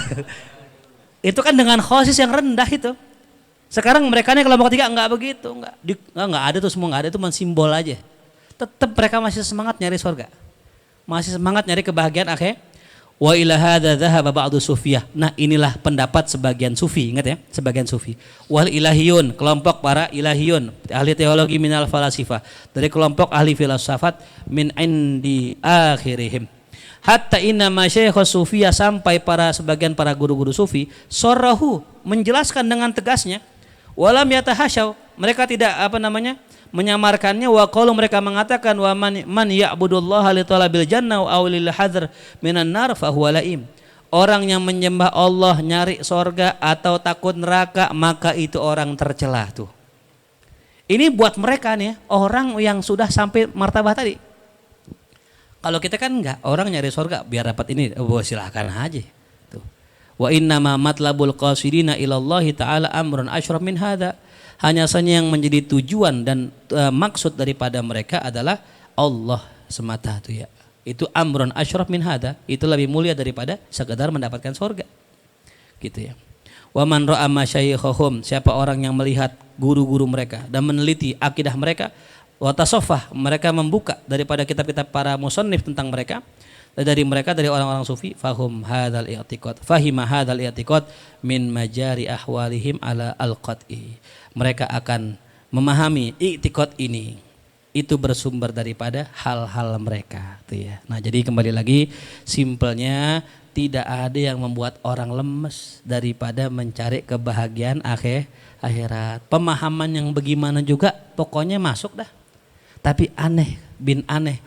Itu kan dengan khosis yang rendah itu. Sekarang mereka nih kelompok ketiga enggak begitu, enggak ada tuh semua, enggak ada, itu cuma simbol aja. tetap mereka masih semangat nyari surga. Masih semangat nyari kebahagiaan akhir. Wa ila hadza dhahaba ba'du sufiyah. Nah, inilah pendapat sebagian sufi, ingat ya, sebagian sufi. Wal ilahiyun, kelompok para ilahiyun, ahli teologi minal falasifah, dari kelompok ahli filsafat min indi akhirihim. Hatta inna masyayikh sufiyah, sampai para sebagian para guru-guru sufi sarahu, menjelaskan dengan tegasnya, walam yatahasyaw, mereka tidak menyamarkannya, wa qalu, mereka mengatakan, wa man ya'budullaha li talabil jannah aw lil hadr minan nar fa huwa laim. Orang yang menyembah Allah nyari sorga atau takut neraka, maka itu orang tercela tuh. Ini buat mereka nih, orang yang sudah sampai martabah tadi. Kalau kita kan enggak, orang nyari sorga biar dapat ini, silahkan aja tuh. Wa innama matlabul qasidina ilallahi ta'ala amrun asyraf min hadza. Hanya saja yang menjadi tujuan dan maksud daripada mereka adalah Allah semata itu ya. Itu amrun asyraf min hada, itu lebih mulia daripada sekedar mendapatkan surga. Gitu ya. Wa man ra'a masyayikhahum, siapa orang yang melihat guru-guru mereka dan meneliti akidah mereka, wa tasaffah, mereka membuka daripada kitab-kitab para musannif tentang mereka, dari orang-orang sufi, fahima hadzal i'tiqad min majari ahwalihim ala al-qat'i. Mereka akan memahami i'tiqad ini, itu bersumber daripada hal-hal mereka tuh ya. Nah, jadi kembali lagi, simpelnya tidak ada yang membuat orang lemes daripada mencari kebahagiaan akhirat. Pemahaman yang bagaimana juga pokoknya masuk dah. Tapi aneh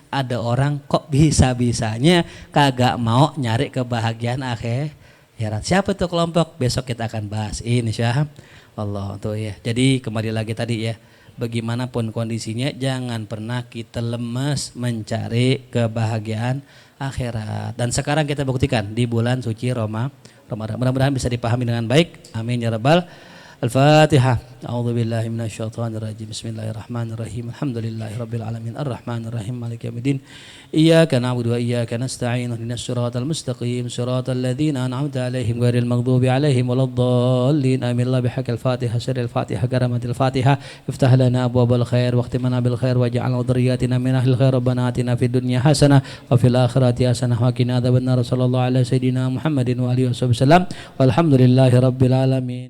ada orang kok bisa-bisanya kagak mau nyari kebahagiaan akhirat. Siapa itu kelompok? Besok kita akan bahas insyaallah tuh ya. Jadi kembali lagi tadi ya, bagaimanapun kondisinya jangan pernah kita lemes mencari kebahagiaan akhirat. Dan sekarang kita buktikan di bulan suci Ramadan. Mudah-mudahan bisa dipahami dengan baik. Amin ya rabbal Al-Fatihah. A'udzu billahi minasyaitonir rajim. Bismillahirrahmanirrahim. Alhamdulillahi rabbil alamin. Arrahmanir rahim. Maliki yaumiddin. Iyyaka na'budu wa iyyaka nasta'in. Ihdinas siratal mustaqim. Siratal ladzina an'amta 'alaihim ghairil maghdubi 'alaihim waladdallin. Amin. La bihaqqil Fatihah. Sirril Fatihah. Karamatil Fatihah. Iftah lana abwabal khair waqtimana bil khair waj'al dhurriyyatina min ahlil khair. Rabbana atina fid dunya hasanah wa fil akhirati hasanah wa qina adzabannar. Sallallahu ala sayidina Muhammadin wa alihi wasallam. Walhamdulillahi rabbil alamin.